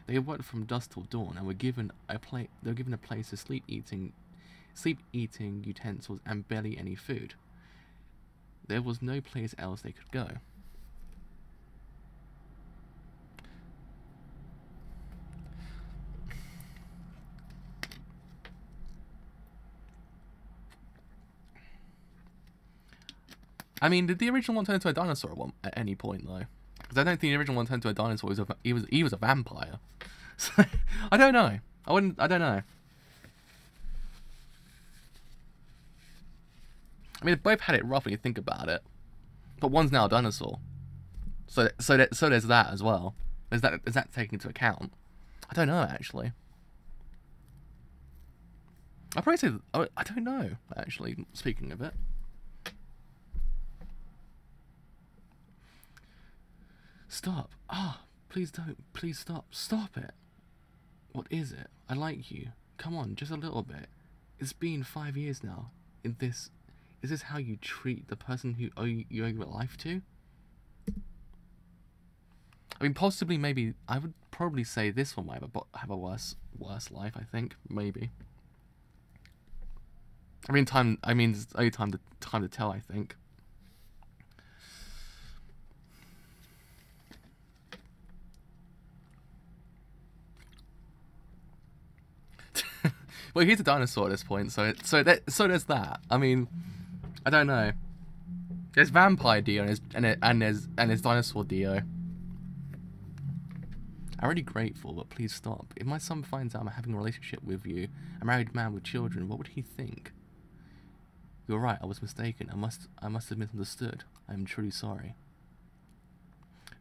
Speaker 1: They worked from dusk till dawn and were given a place to sleep eating utensils and barely any food. There was no place else they could go. I mean, did the original one turn into a dinosaur at any point though? Because I don't think the original one turned into a dinosaur. He was a vampire. So I don't know. I don't know. I mean, they both had it rough when you think about it, but one's now a dinosaur. So there's that as well. Is that taken into account? I don't know actually. I'd probably say I don't know actually. Speaking of it. Stop. Ah, please don't. Please stop. Stop it. What is it? I like you. Come on, just a little bit. It's been 5 years now. Is this how you treat the person who you owe your life to? I mean, possibly, maybe, I would probably say this one might have a worse life, I think. Maybe. I mean, it's only time to tell, I think. Well, he's a dinosaur at this point, so there's that. I mean, I don't know. There's vampire Dio and there's dinosaur Dio. I'm really grateful, but please stop. If my son finds out I'm having a relationship with you, a married man with children, what would he think? You're right, I was mistaken. I must have misunderstood. I am truly sorry.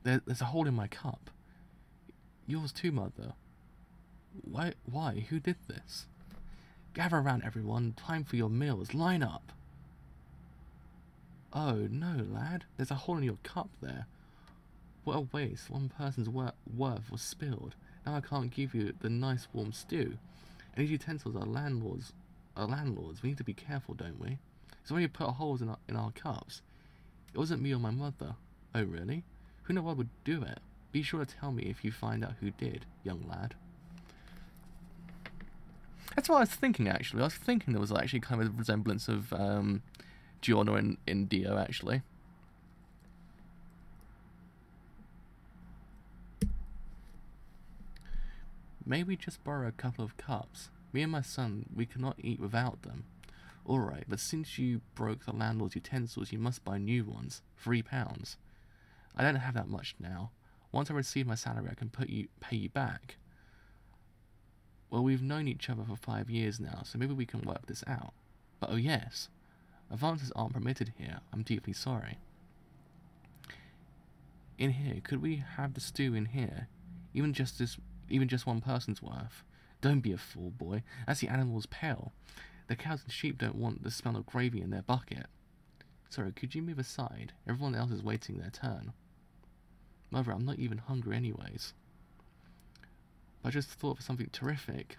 Speaker 1: There's a hole in my cup. Yours too, Mother. Why? Who did this? Gather around, everyone. Time for your meals. Line up. Oh, no, lad. There's a hole in your cup there. What a waste. One person's worth was spilled. Now I can't give you the nice warm stew. And these utensils are landlords. We need to be careful, don't we? So when you put holes in our cups. It wasn't me or my mother. Oh, really? Who in the world would do it? Be sure to tell me if you find out who did, young lad. That's what I was thinking, actually. I was thinking there was actually kind of a resemblance of Giorno in Dio, actually. May we just borrow a couple of cups? Me and my son, we cannot eat without them. Alright, but since you broke the landlord's utensils, you must buy new ones. £3. I don't have that much now. Once I receive my salary, I can pay you back. Well, we've known each other for 5 years now, so maybe we can work this out. But oh yes, advances aren't permitted here. I'm deeply sorry. In here, could we have the stew in here? Even just one person's worth. Don't be a fool, boy. That's the animal's pail. The cows and sheep don't want the smell of gravy in their bucket. Sorry, could you move aside? Everyone else is waiting their turn. Mother, I'm not even hungry anyways. I just thought of something terrific.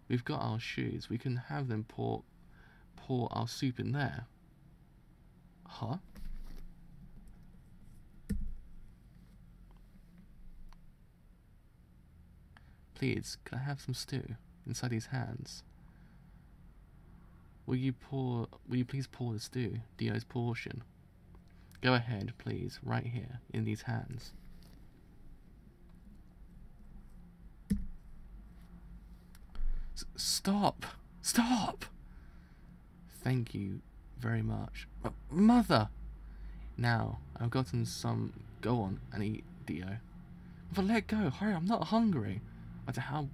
Speaker 1: We've got our shoes. We can have them pour our soup in there. Huh? Please, can I have some stew inside these hands? Will you please pour the stew, Dio's portion? Go ahead, please, right here, in these hands. Stop! Stop! Thank you very much. Mother! Now, I've gotten some. Go on and eat, Dio. But let go, hurry, I'm not hungry. No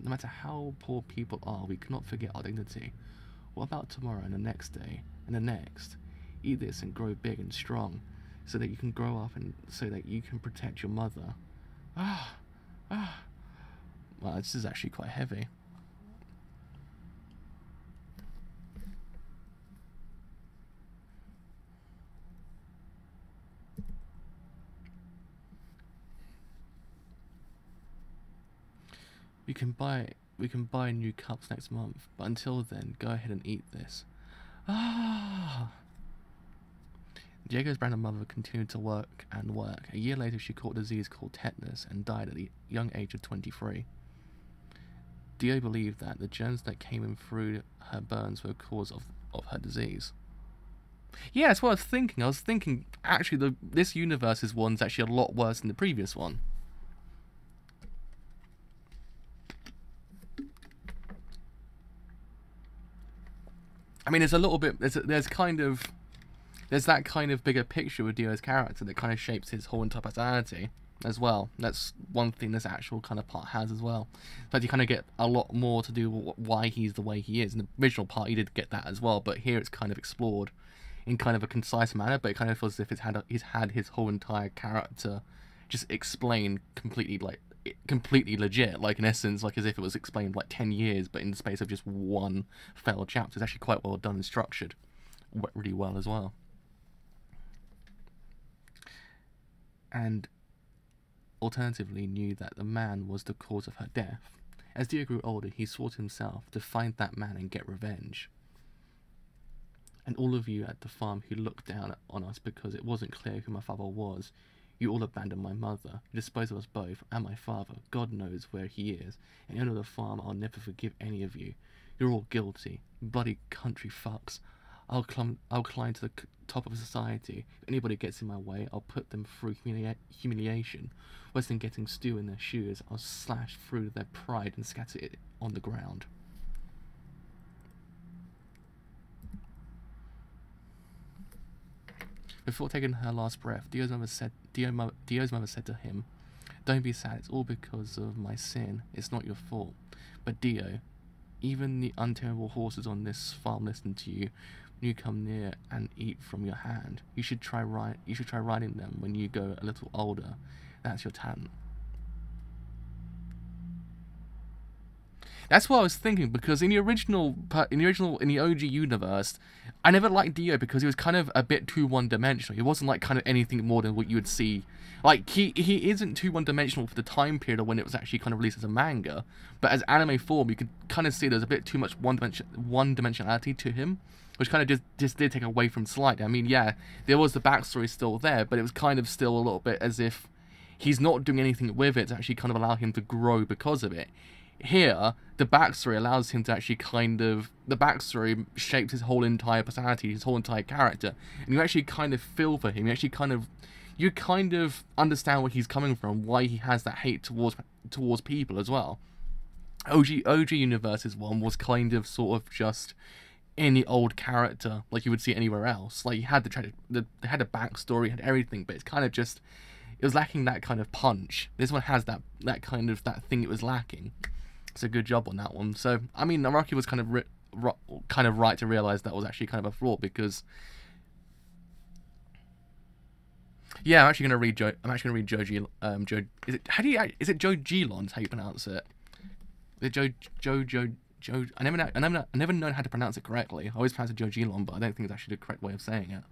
Speaker 1: matter how poor people are, we cannot forget our dignity. What about tomorrow and the next day and the next? Eat this and grow big and strong, so that you can grow up and so that you can protect your mother. Well, this is actually quite heavy. We can buy new cups next month, but until then, go ahead and eat this. Diego's brand mother continued to work and work. A year later, she caught a disease called tetanus and died at the young age of 23. Dio believed that the germs that came in through her burns were the cause of her disease. Yeah, that's what I was thinking. I was thinking, actually, this universe's one's actually a lot worse than the previous one. I mean, there's a little bit. There's that kind of bigger picture with Dio's character that kind of shapes his whole entire personality as well. That's one thing this actual kind of part has as well. But you kind of get a lot more to do with why he's the way he is. In the original part, you did get that as well, but here it's kind of explored in kind of a concise manner. But it kind of feels as if he's had his whole entire character just explained completely legit, like in essence, like as if it was explained like 10 years, but in the space of just one failed chapter. It's actually quite well done and structured really well as well. And alternatively knew that the man was the cause of her death. As Dio grew older, he swore to himself to find that man and get revenge. And all of you at the farm who looked down on us because it wasn't clear who my father was, you all abandoned my mother. You disposed of us both, and my father. God knows where he is. And owner of the farm, I'll never forgive any of you. You're all guilty. Bloody country fucks. I'll climb to the top of society. If anybody gets in my way, I'll put them through humiliation. Worse than getting stew in their shoes, I'll slash through their pride and scatter it on the ground. Before taking her last breath, Dio's mother said to him, "Don't be sad, it's all because of my sin. It's not your fault. But Dio, even the untamable horses on this farm listen to you when you come near and eat from your hand. You should try riding them when you go a little older. That's your talent." That's what I was thinking, because in the OG universe, I never liked Dio because he was kind of a bit too one-dimensional. He wasn't like kind of anything more than what you would see. Like he isn't too one-dimensional for the time period of when it was actually kind of released as a manga, but as anime form, you could kind of see there's a bit too much one-dimensionality to him, which kind of just did take away from slightly. I mean, yeah, there was the backstory still there, but it was kind of still a little bit as if he's not doing anything with it to actually kind of allow him to grow because of it. Here, the backstory allows him to actually the backstory shapes his whole entire personality, his whole entire character, and you actually kind of feel for him. You kind of understand where he's coming from, why he has that hate towards people as well. OG Universe's one was kind of sort of just any old character like you would see anywhere else. Like, you had they had a backstory, had everything, but it's kind of just, it was lacking that kind of punch. This one has that thing it was lacking. It's a good job on that one. So, I mean, Naraki was kind of right to realize that was actually kind of a flaw, because Yeah, I'm actually gonna read I'm actually gonna read Joji. Is it is it Jojilon? Is how you pronounce it? Is it Jo? I never known how to pronounce it correctly. I always pronounce it Jojilon, but I don't think it's actually the correct way of saying it.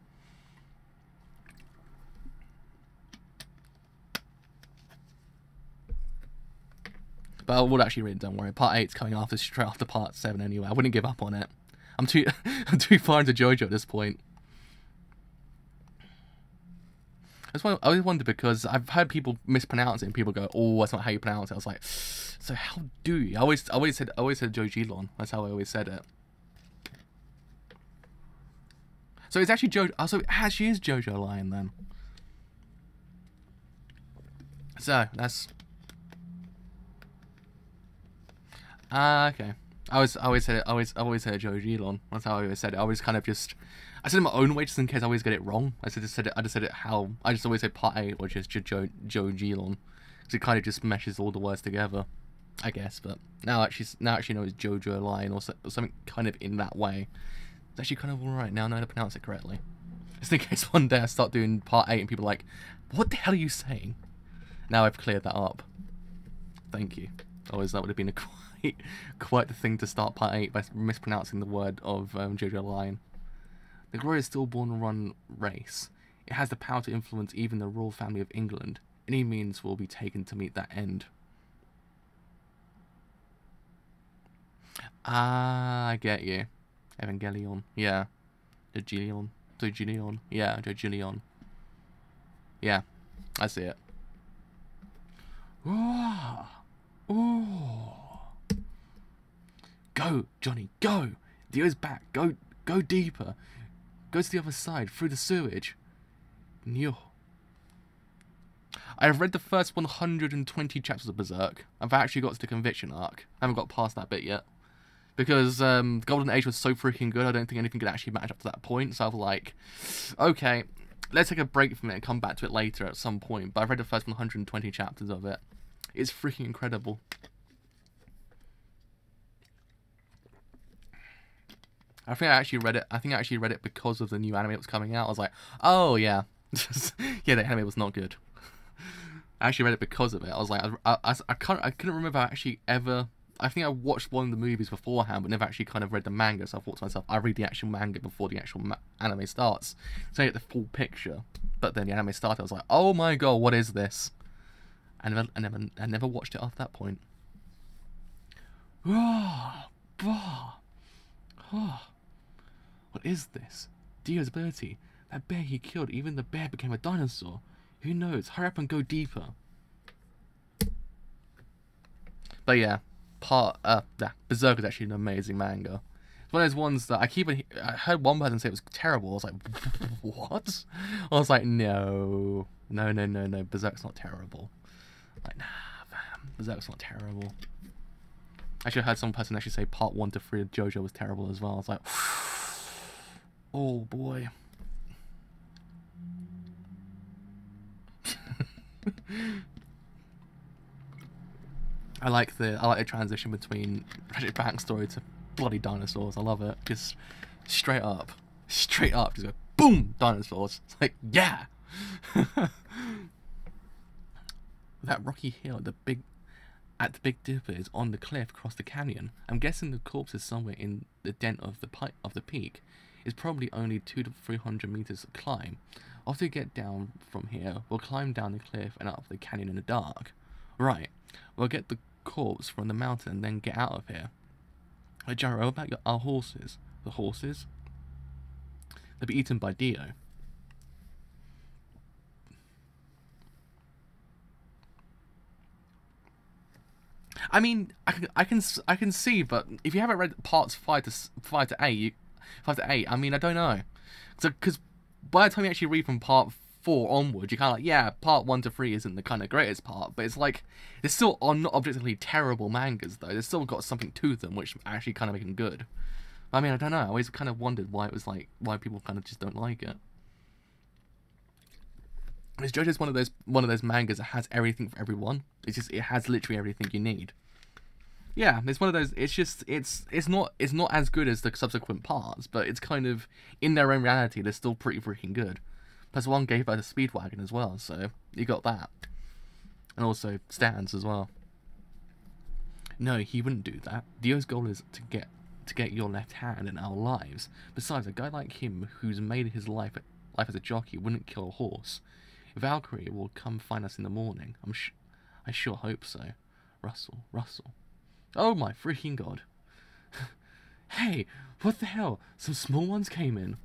Speaker 1: But I will actually read it. Don't worry. Part 8's coming after straight after Part 7 anyway. I wouldn't give up on it. I'm too I'm too far into JoJo at this point. I always wonder because I've heard people mispronounce it and people go, "Oh, that's not how you pronounce it." I was like, "So how do you?" I always said Jojilon. That's how I always said it. So it's actually JoJo. Oh, so it actually is JoJo Lion then. So that's okay. I always said Jojilon. That's how I always said it. I always kind of just I said it my own way just in case I always get it wrong. I just said it how I just always say Part 8 or just Jojilon. So it kind of just meshes all the words together, I guess. But now I actually know it's JoJo Lion or something kind of in that way. It's actually kind of alright now. I know how to pronounce it correctly. Just in case one day I start doing Part 8 and people are like, "What the hell are you saying?" Now I've cleared that up. Thank you. Otherwise that would have been a quite the thing to start Part 8 by mispronouncing the word of JoJo Lion. The glorious stillborn run race. It has the power to influence even the royal family of England. Any means will be taken to meet that end. Ah, I get you. Evangelion. Yeah. Jojilon. Yeah, Jojilon. Yeah, I see it. Ooh. Ooh. Go, Johnny, go! Dio's back. Go deeper. Go to the other side, through the sewage. Nyo. I've read the first 120 chapters of Berserk. I've actually got to the conviction arc. I haven't got past that bit yet. Because Golden Age was so freaking good, I don't think anything could actually match up to that point. So I was like, okay, let's take a break from it and come back to it later at some point. But I've read the first 120 chapters of it. It's freaking incredible. I think I actually read it because of the new anime that was coming out. I was like, oh yeah. Yeah, the anime was not good. I actually read it because of it. I was like, I couldn't remember actually ever. I think I watched one of the movies beforehand, but never actually kind of read the manga. So I thought to myself, I read the actual manga before the actual anime starts, so I get the full picture. But then the anime started. I was like, oh my god, what is this? I never watched it after that point. What is this? Dio's ability. That bear he killed, even the bear became a dinosaur. Who knows? Hurry up and go deeper. But yeah, Berserk is actually an amazing manga. It's one of those ones that I heard one person say it was terrible. I was like, what? I was like, no, Berserk's not terrible. Like, nah, fam, Berserk's not terrible. Actually, I heard some person actually say Part 1 to 3 of JoJo was terrible as well. I was like, oh boy. I like the transition between tragic backstory to bloody dinosaurs. I love it. Just straight up, just go boom, dinosaurs. It's like, yeah. That rocky hill at the Big Dipper is on the cliff across the canyon. I'm guessing the corpse is somewhere in the dent of the peak. It's probably only 200 to 300 meters to climb. After we get down from here, we'll climb down the cliff and up the canyon in the dark. Right, we'll get the corpse from the mountain and then get out of here. Hey, Jaro, about our horses. The horses? They'll be eaten by Dio. I mean, I can see, but if you haven't read parts 5 to 8, I mean, I don't know, because by the time you actually read from part 4 onwards, you're kind of like, yeah, part 1 to 3 isn't the kind of greatest part, but it's like they're still not objectively terrible mangas though. They've still got something to them which actually kind of make them good. I mean, I don't know. I always kind of wondered why it was like why people kind of just don't like it. Because JoJo's one of those mangas that has everything for everyone. It has literally everything you need. Yeah, it's one of those. It's not as good as the subsequent parts, but it's kind of in their own reality. They're still pretty freaking good. Plus one gave her the Speedwagon as well, so you got that. And also stands as well. No, he wouldn't do that. Dio's goal is to get your left hand in our lives. Besides, a guy like him who's made his life as a jockey wouldn't kill a horse. Valkyrie will come find us in the morning. I sure hope so. Russell. Oh my freaking god. Hey, what the hell? Some small ones came in.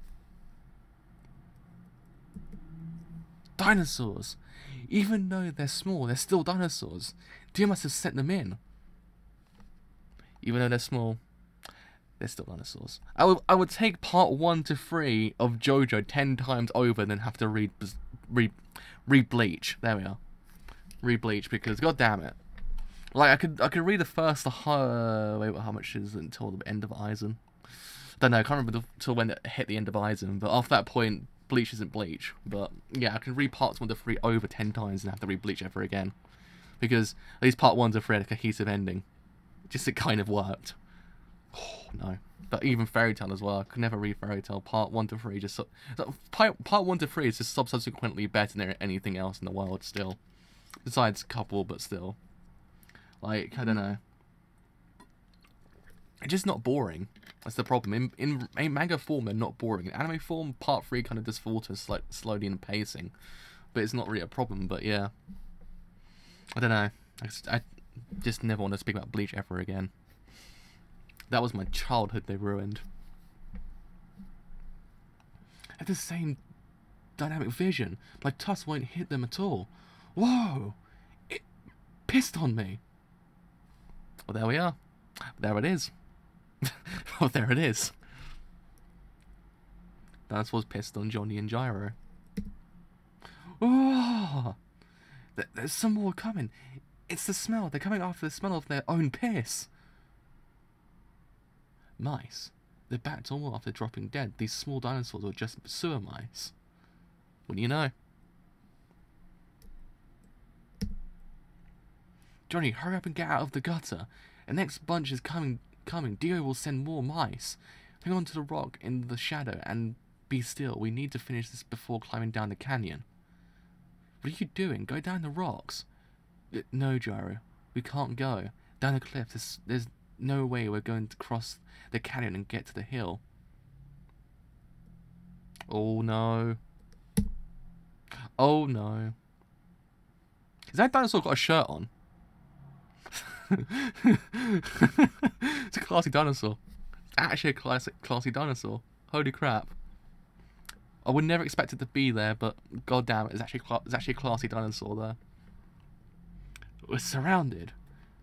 Speaker 1: Dinosaurs. Even though they're small, they're still dinosaurs. Dio must have sent them in. Even though they're small, they're still dinosaurs. I would take part 1 to 3 of JoJo 10 times over than have to re-bleach. There we are. Re-bleach, because god damn it. Like I could read the first wait, how much is it until the end of Eisen? Don't know, I can't remember till when it hit the end of Eisen, but after that point Bleach isn't Bleach. But yeah, I can read parts 1 to 3 over 10 times and have to re-bleach ever again. Because at least part 1 to 3 had a cohesive ending. Just it kind of worked. Oh, no. But even Fairy Tail as well. I could never read Fairy Tail. Part 1 to 3 just part 1 to 3 is just subsequently better than anything else in the world still. Besides couple, but still. Like, I don't know. It's just not boring. That's the problem. In manga form, they're not boring. In anime form, part 3 kind of just falters slowly in pacing. But it's not really a problem, but yeah. I don't know. I just never want to speak about Bleach ever again. That was my childhood they ruined. They have the same dynamic vision. Like, Tusk won't hit them at all. Whoa! It pissed on me. Well, there we are. There it is. Well, there it is. Dinosaurs pissed on Johnny and Gyro. Oh! There's some more coming. It's the smell. They're coming after the smell of their own piss. Mice. They're back to normal after dropping dead. These small dinosaurs are just sewer mice. What do you know? Johnny, hurry up and get out of the gutter. The next bunch is coming. Dio will send more mice. Hang on to the rock in the shadow and be still. We need to finish this before climbing down the canyon. What are you doing? Go down the rocks. No, Gyro. We can't go. Down the cliff. There's no way we're going to cross the canyon and get to the hill. Oh no. Oh no. Has that dinosaur got a shirt on? It's a classy dinosaur. Actually a classy dinosaur. Holy crap. I would never expect it to be there, but god damn it, it's actually a classy dinosaur there. We're surrounded.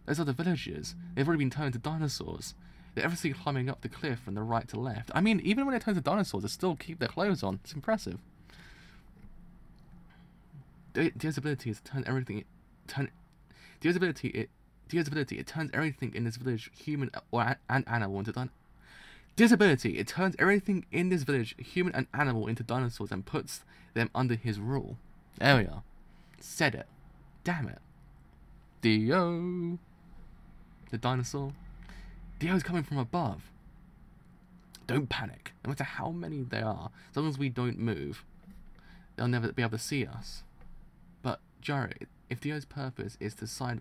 Speaker 1: Those are the villagers. They've already been turned into dinosaurs. They're obviously climbing up the cliff from the right to left. I mean, even when they turn to dinosaurs, they still keep their clothes on. It's impressive. Dio's ability is to turn everything... Dio's ability, it turns everything in this village, human and animal, into Dio's ability, it turns everything in this village, human and animal, into dinosaurs and puts them under his rule. There we are. Said it. Damn it. Dio. The dinosaur. Dio's coming from above. Don't panic. No matter how many there are, as long as we don't move, they'll never be able to see us. But, Gyro, if Dio's purpose is to side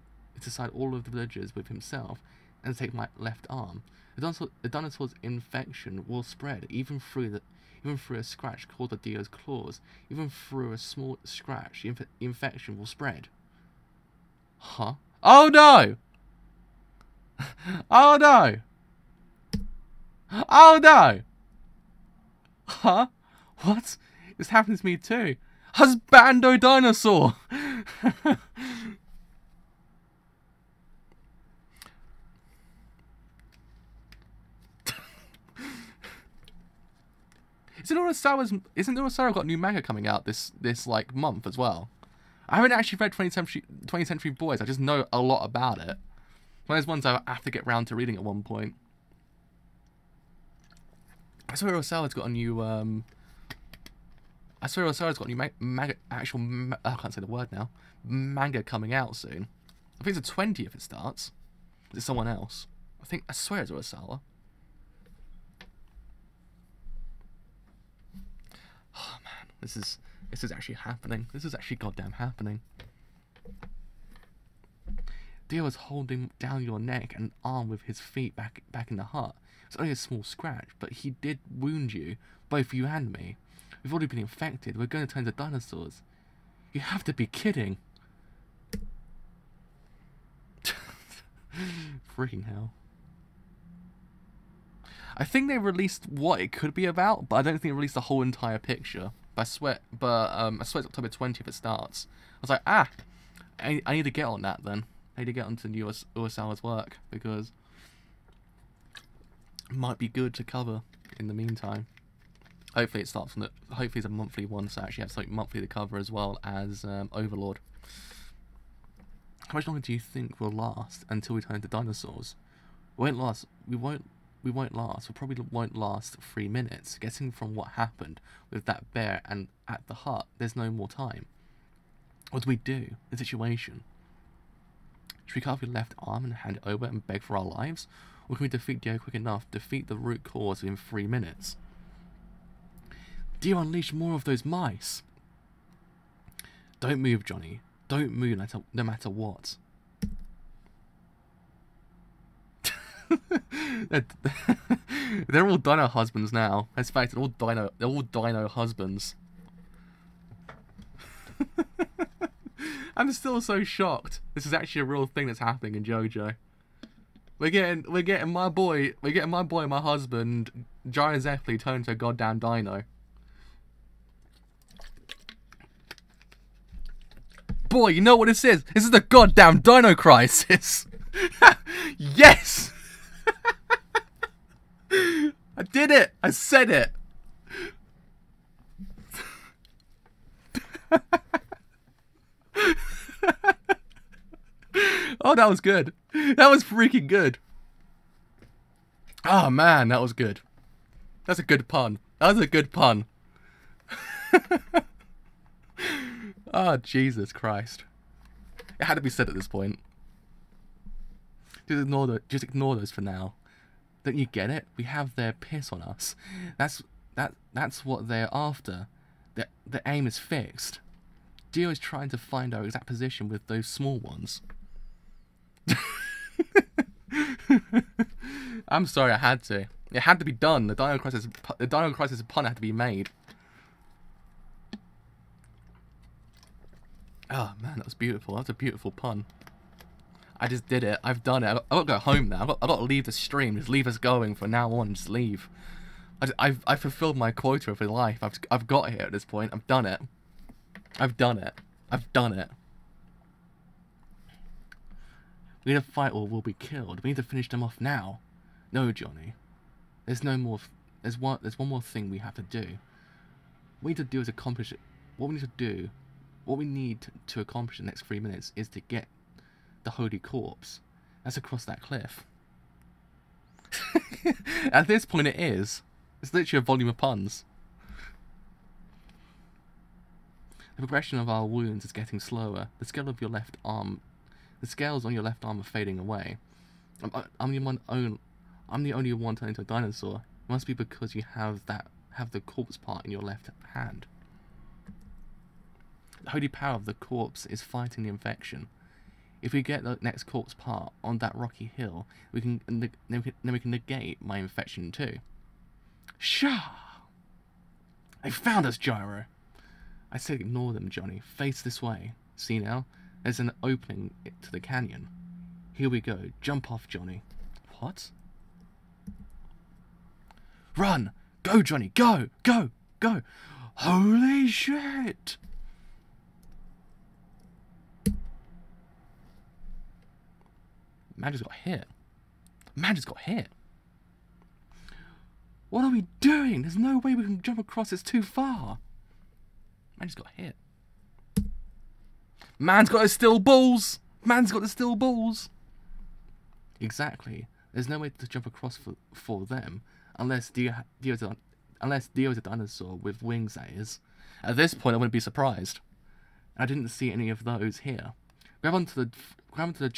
Speaker 1: all of the villagers with himself and to take my left arm, the dinosaur's infection will spread even through a scratch caused by Dio's claws. Even through a small scratch, the infection will spread. Huh? Oh no! Oh no! Oh no! Huh? What? This happens to me too. Husbando dinosaur! Isn't Urasawa got a new manga coming out this like month as well? I haven't actually read 20th Century Boys. I just know a lot about it. One of those ones I have to get round to reading at one point. I saw Urasawa's got a new manga. I can't say the word now. Manga coming out soon. I think it's the 20th it starts. Is it someone else? I swear it's Urasawa. Oh man, this is This is actually happening. This is actually goddamn happening. Dio was holding down your neck and arm with his feet back in the hut. It's only a small scratch, but he did wound you, both you and me. We've already been infected. We're going to turn to dinosaurs. You have to be kidding. Freaking hell. I think they released what it could be about, but I don't think they released the whole entire picture. I swear it's October 20th it starts. I was like, I need to get on that then. I need to get onto USL's work, because it might be good to cover in the meantime. Hopefully it starts from hopefully it's a monthly one, so I actually have something monthly to cover as well as Overlord. How much longer do you think we'll last until we turn to dinosaurs? We won't last. We probably won't last 3 minutes. Getting from what happened with that bear and at the hut, there's no more time. What do we do? The situation. Should we cut off your left arm and hand it over and beg for our lives? Or can we defeat Dio quick enough to defeat the root cause within 3 minutes? Dio unleash more of those mice. Don't move, Johnny. Don't move no matter what. They're all dino husbands now. That's fact, they're all dino husbands. I'm still so shocked. This is actually a real thing that's happening in JoJo. We're getting my boy, my husband, Giant Zeppeli turned into a goddamn dino. Boy, you know what this is? This is the goddamn Dino Crisis. Yes! I did it! I said it! Oh, that was good. That was freaking good. Oh, man, that was good. That's a good pun. That was a good pun. Oh, Jesus Christ. It had to be said at this point. Just ignore those for now. Don't you get it? We have their piss on us. That's what they're after. The aim is fixed. Dio is trying to find our exact position with those small ones. I'm sorry, I had to. It had to be done. The Dino Crisis pun had to be made. Oh man, that was beautiful. That's a beautiful pun. I just did it. I've done it. I've got to go home now. I've got to leave the stream. Just leave us going from now on. Just leave. I've fulfilled my quota for life. I've got here at this point. I've done it. I've done it. I've done it. We need to fight or we'll be killed. We need to finish them off now. No, Johnny. There's no more. There's one more thing we have to do. What we need to do is accomplish it. What we need to do. What we need to accomplish in the next 3 minutes is to get the Holy Corpse. That's across that cliff. At this point it is. It's literally a volume of puns. The progression of our wounds is getting slower. The scales on your left arm are fading away. I'm the only one turned into a dinosaur. It must be because you have the corpse part in your left hand. The holy power of the corpse is fighting the infection. If we get the next corpse part on that rocky hill, we can negate my infection too. Shah! They found us, Gyro. I said ignore them, Johnny. Face this way. See now? There's an opening to the canyon. Here we go. Jump off, Johnny. What? Run! Go, Johnny! Go! Go! Go! Holy shit! Man just got hit. Man just got hit. What are we doing? There's no way we can jump across. It's too far. Man just got hit. Man's got his steel balls. Man's got the steel balls. Exactly. There's no way to jump across for them unless Dio's a dinosaur with wings, that is. At this point, I wouldn't be surprised. I didn't see any of those here. Grab onto the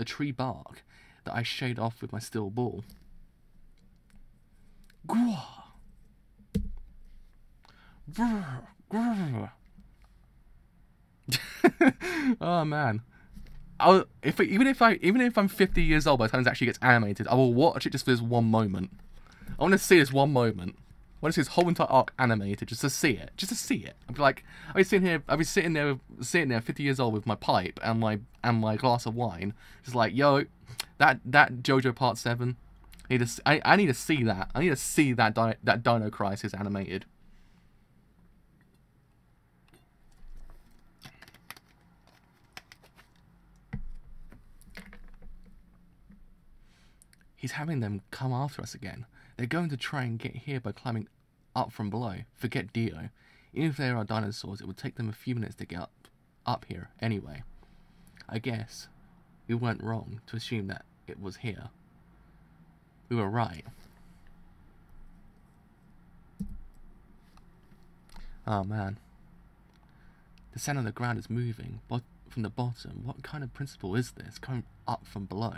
Speaker 1: tree bark that I shade off with my steel ball. Grrr. Grrr. Grrr. Oh man. Even if I'm 50 years old by the time it actually gets animated, I will watch it just for this one moment. I want to see this one moment. I want to see this whole entire arc animated just to see it. Just to see it. I'd be like, I'd be sitting there 50 years old with my pipe and my glass of wine, just like, yo, that JoJo Part 7. I need to see that. I need to see that Dino Crisis animated. He's having them come after us again. They're going to try and get here by climbing up from below. Forget Dio. Even if they are dinosaurs, it would take them a few minutes to get up here anyway. I guess we weren't wrong to assume that it was here. We were right. Oh man. The sand on the ground is moving from the bottom. What kind of principle is this, coming up from below?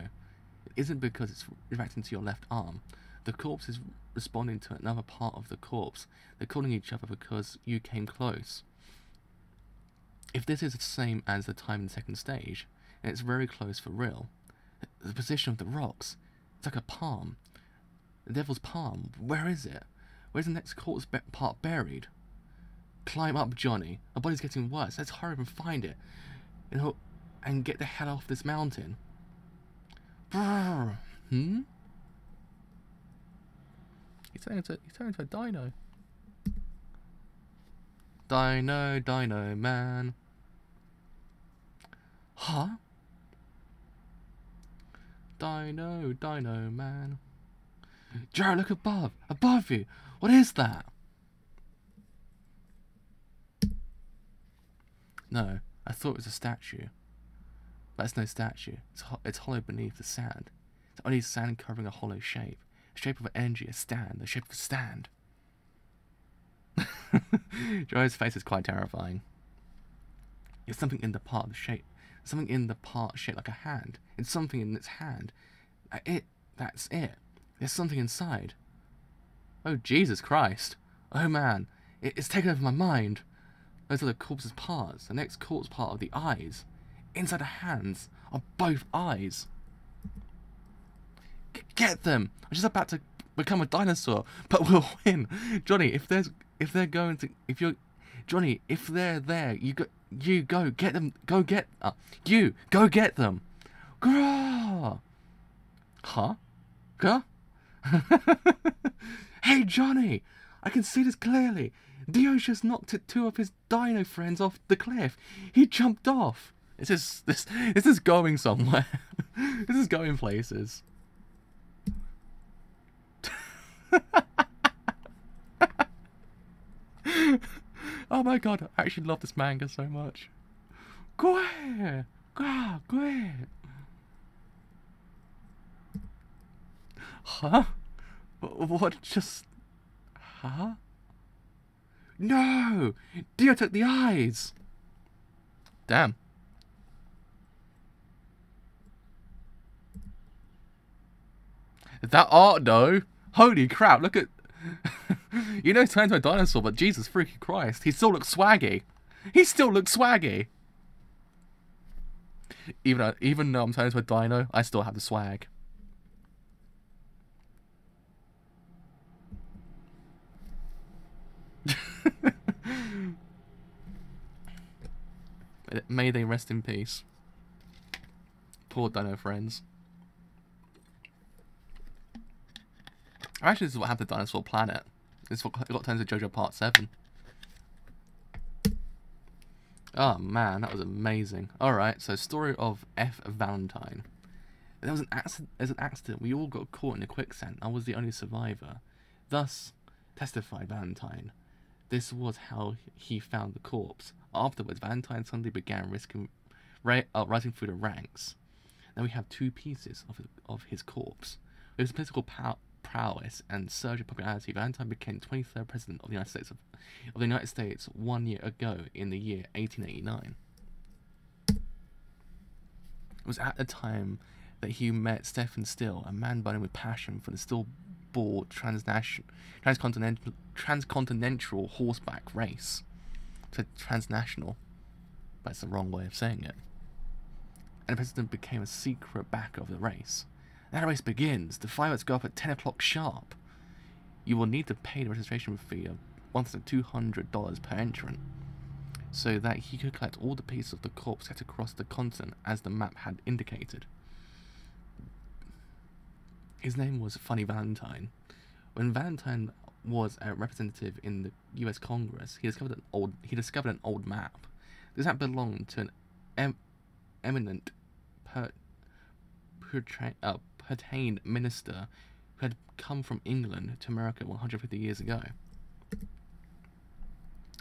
Speaker 1: It isn't because it's reacting to your left arm. The corpse is responding to another part of the corpse. They're calling each other because you came close. If this is the same as the time in the second stage, then it's very close for real. The position of the rocks, it's like a palm. The devil's palm, where is it? Where's the next corpse part buried? Climb up, Johnny. Our body's getting worse. Let's hurry up and find it. And get the hell off this mountain. Brrr. Hmm? He's turning into a dino. Dino, man. Huh? Dino, man. Joe, look above. Above you. What is that? No, I thought it was a statue. But it's no statue. It's hollow beneath the sand. It's only sand covering a hollow shape. A shape of energy, a stand. The shape of a stand. Joe's face is quite terrifying. There's something in the part of the shape. Something in the part shaped like a hand. It's something in its hand. That's it. There's something inside. Oh, Jesus Christ. Oh, man. It's taken over my mind. Those are the corpse's parts. The next corpse part of the eyes. Inside the hands are both eyes. Get them! I'm just about to become a dinosaur, but we'll win. Johnny, if they're there, you go get them. Go get them. Grah! Huh? Huh? Hey, Johnny! I can see this clearly. Dio's just knocked two of his dino friends off the cliff. He jumped off. This is going somewhere. This is going places. Oh my god, I actually love this manga so much. Great! Huh? What just... Huh? No! Dio took the eyes! Damn. That art though! Holy crap, look at... You know he's turned into a dinosaur, but Jesus freaking Christ, he still looks swaggy. He still looks swaggy! Even though I'm turned into a dino, I still have the swag. May they rest in peace. Poor dino friends. Actually, this is what happened to Dinosaur Planet. This is what got turned into JoJo Part 7. Oh man, that was amazing. Alright, so story of F. Valentine. There's an accident. We all got caught in a quicksand. I was the only survivor. Thus, testified Valentine. This was how he found the corpse. Afterwards, Valentine suddenly began rising through the ranks. Now we have two pieces of his corpse. With his political prowess and surge of popularity, Valentine became 23rd president of the United States 1 year ago in the year 1889. It was at the time that he met Stephen Still, a man burning with passion for the still-board transcontinental horseback race. So transnational. That's the wrong way of saying it. And the president became a secret backer of the race. Now the race begins. The fireworks go up at 10 o'clock sharp. You will need to pay the registration fee of $1,200 per entrant, so that he could collect all the pieces of the corpse scattered across the continent as the map had indicated. His name was Funny Valentine. When Valentine was a representative in the U.S. Congress, he discovered an old map. This map belonged to an eminent pertained minister who had come from England to America 150 years ago.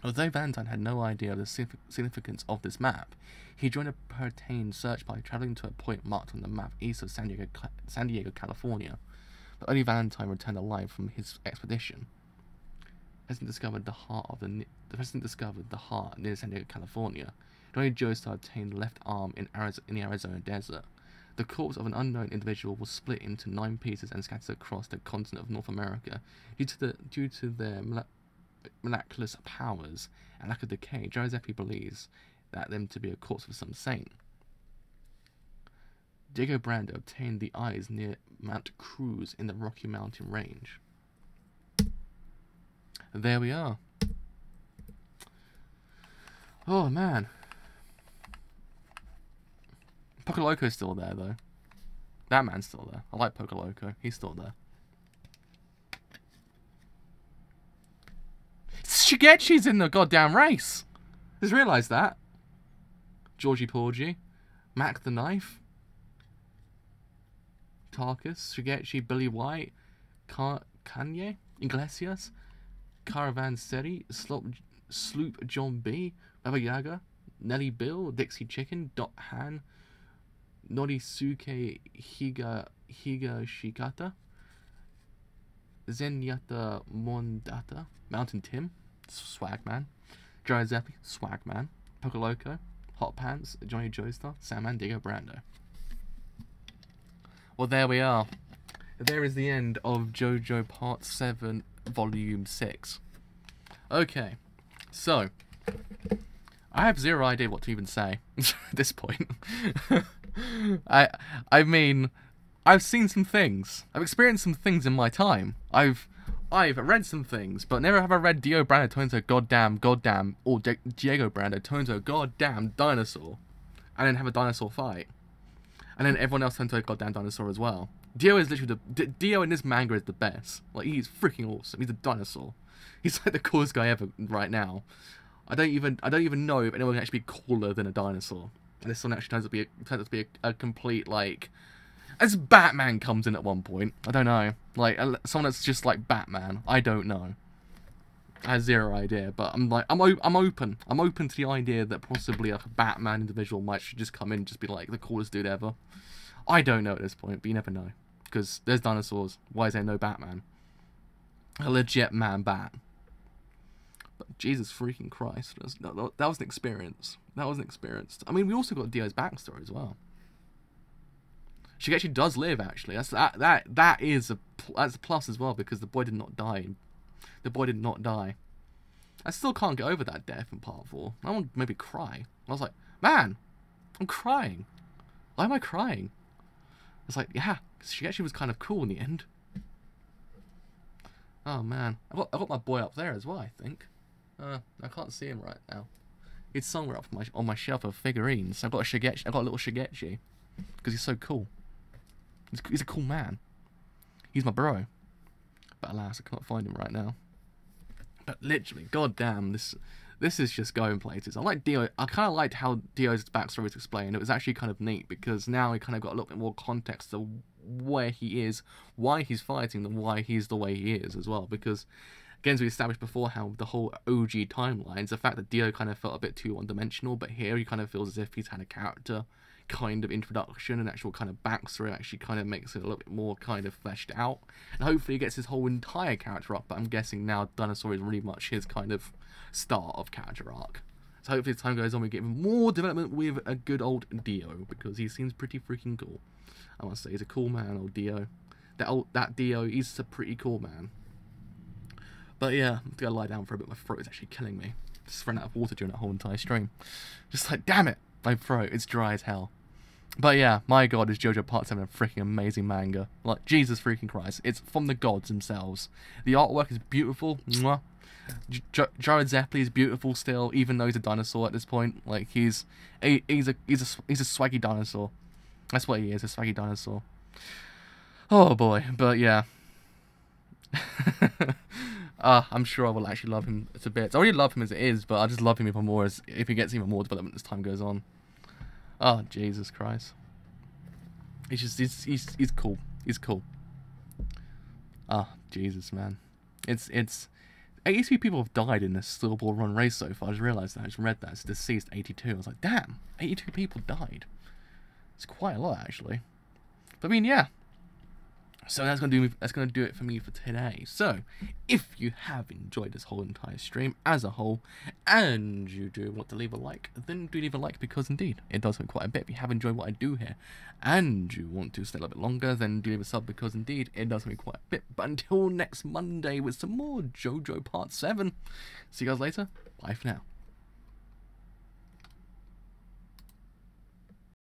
Speaker 1: Although Valentine had no idea of the significance of this map, he joined a pertained search by travelling to a point marked on the map east of San Diego, California. But only Valentine returned alive from his expedition. The president discovered the heart near San Diego, California. Only JoJo's obtained the left arm in the Arizona desert. The corpse of an unknown individual was split into 9 pieces and scattered across the continent of North America. Due to their miraculous powers and lack of decay, Giuseppe believes that them to be a corpse of some saint. Diego Brando obtained the eyes near Mount Cruz in the Rocky Mountain Range. There we are. Oh man. Poco Loco's still there though. That man's still there. I like Poco Loco. He's still there. Shigechi's in the goddamn race. Just realised that. Georgie Porgy, Mac the Knife, Tarkus, Shigechi, Billy White, Kanye, Iglesias, Caravan Seri, Sloop John B, Baba Yaga, Nelly Bill, Dixie Chicken, Dot Han, Norisuke Higashikata, Zenyata Mondata, Mountain Tim, Swagman, Giuseppe, Swagman, Poco Loco, Hot Pants, Johnny Joestar, Sandman, Diego Brando. Well, there we are. There is the end of JoJo Part 7, Volume 6. Okay, so I have zero idea what to even say at this point. I mean, I've seen some things. I've experienced some things in my time. I've read some things, but never have I read Diego Brando turn into a goddamn, or Diego Brando turn into a goddamn dinosaur, and then have a dinosaur fight, and then everyone else turn into a goddamn dinosaur as well. Dio is literally Dio in this manga is the best. Like, he's freaking awesome. He's a dinosaur. He's like the coolest guy ever right now. I don't even know if anyone can actually be cooler than a dinosaur. And this one actually turns out to be a complete, like, as Batman comes in at one point. I don't know. Like, someone that's just like Batman. I don't know. I have zero idea, but I'm open. I'm open to the idea that possibly like, a Batman individual might just come in and just be like the coolest dude ever. I don't know at this point, but you never know. Because there's dinosaurs. Why is there no Batman? A legit man-bat. But Jesus freaking Christ. That was an experience. That was an experience. I mean, we also got Dio's backstory as well. She actually does live, actually. That's a plus as well, because the boy did not die. The boy did not die. I still can't get over that death in part 4. I want to maybe cry. I was like, man, I'm crying. Why am I crying? It's like, yeah, she actually was kind of cool in the end. Oh man, I got my boy up there as well. I think. I can't see him right now. He's somewhere up on my shelf of figurines. I've got a Shigechi. I've got a little Shigechi because he's so cool. He's a cool man. He's my bro. But alas, I can't find him right now. But literally, goddamn, this is just going places. I like Dio. I kind of liked how Dio's backstory was explained. It was actually kind of neat because now he kind of got a little bit more context to where he is, why he's fighting, and why he's the way he is as well. Because, again, as we established beforehand with the whole OG timelines, the fact that Dio kind of felt a bit too one-dimensional, but here he kind of feels as if he's had a character kind of introduction and actual kind of backstory actually kind of makes it a little bit more kind of fleshed out, and hopefully he gets his whole entire character arc. But I'm guessing now Dinosaur is really much his kind of start of character arc, so hopefully as time goes on we get more development with a good old Dio, because he seems pretty freaking cool. I must say, he's a cool man, old Dio. That Dio, he's a pretty cool man. But yeah, I'm gonna lie down for a bit, my throat is actually killing me. just ran out of water during that whole entire stream. Just like, damn it, my throat, it's dry as hell. But yeah, my god, is JoJo Part 7 a freaking amazing manga. Like, Jesus freaking Christ. It's from the gods themselves. The artwork is beautiful. Mwah. Jared Zeppeli is beautiful still, even though he's a dinosaur at this point. Like, he's a swaggy dinosaur. That's what he is, a swaggy dinosaur. Oh boy, but yeah. I'm sure I will actually love him a bit. I already love him as it is, but I just love him even more if he gets even more development as time goes on. Oh, Jesus Christ. He's cool. He's cool. Ah, Jesus, man. It's 83 people have died in this Steel Ball Run race so far. I just realised that. I just read that. It's deceased 82. I was like, damn, 82 people died. It's quite a lot, actually. But I mean, yeah. So that's gonna do it for me for today. So, if you have enjoyed this whole entire stream as a whole, and you do want to leave a like, then do leave a like, because indeed it does help quite a bit. If you have enjoyed what I do here, and you want to stay a little bit longer, then do leave a sub, because indeed it does help quite a bit. But until next Monday with some more JoJo Part 7, see you guys later. Bye for now.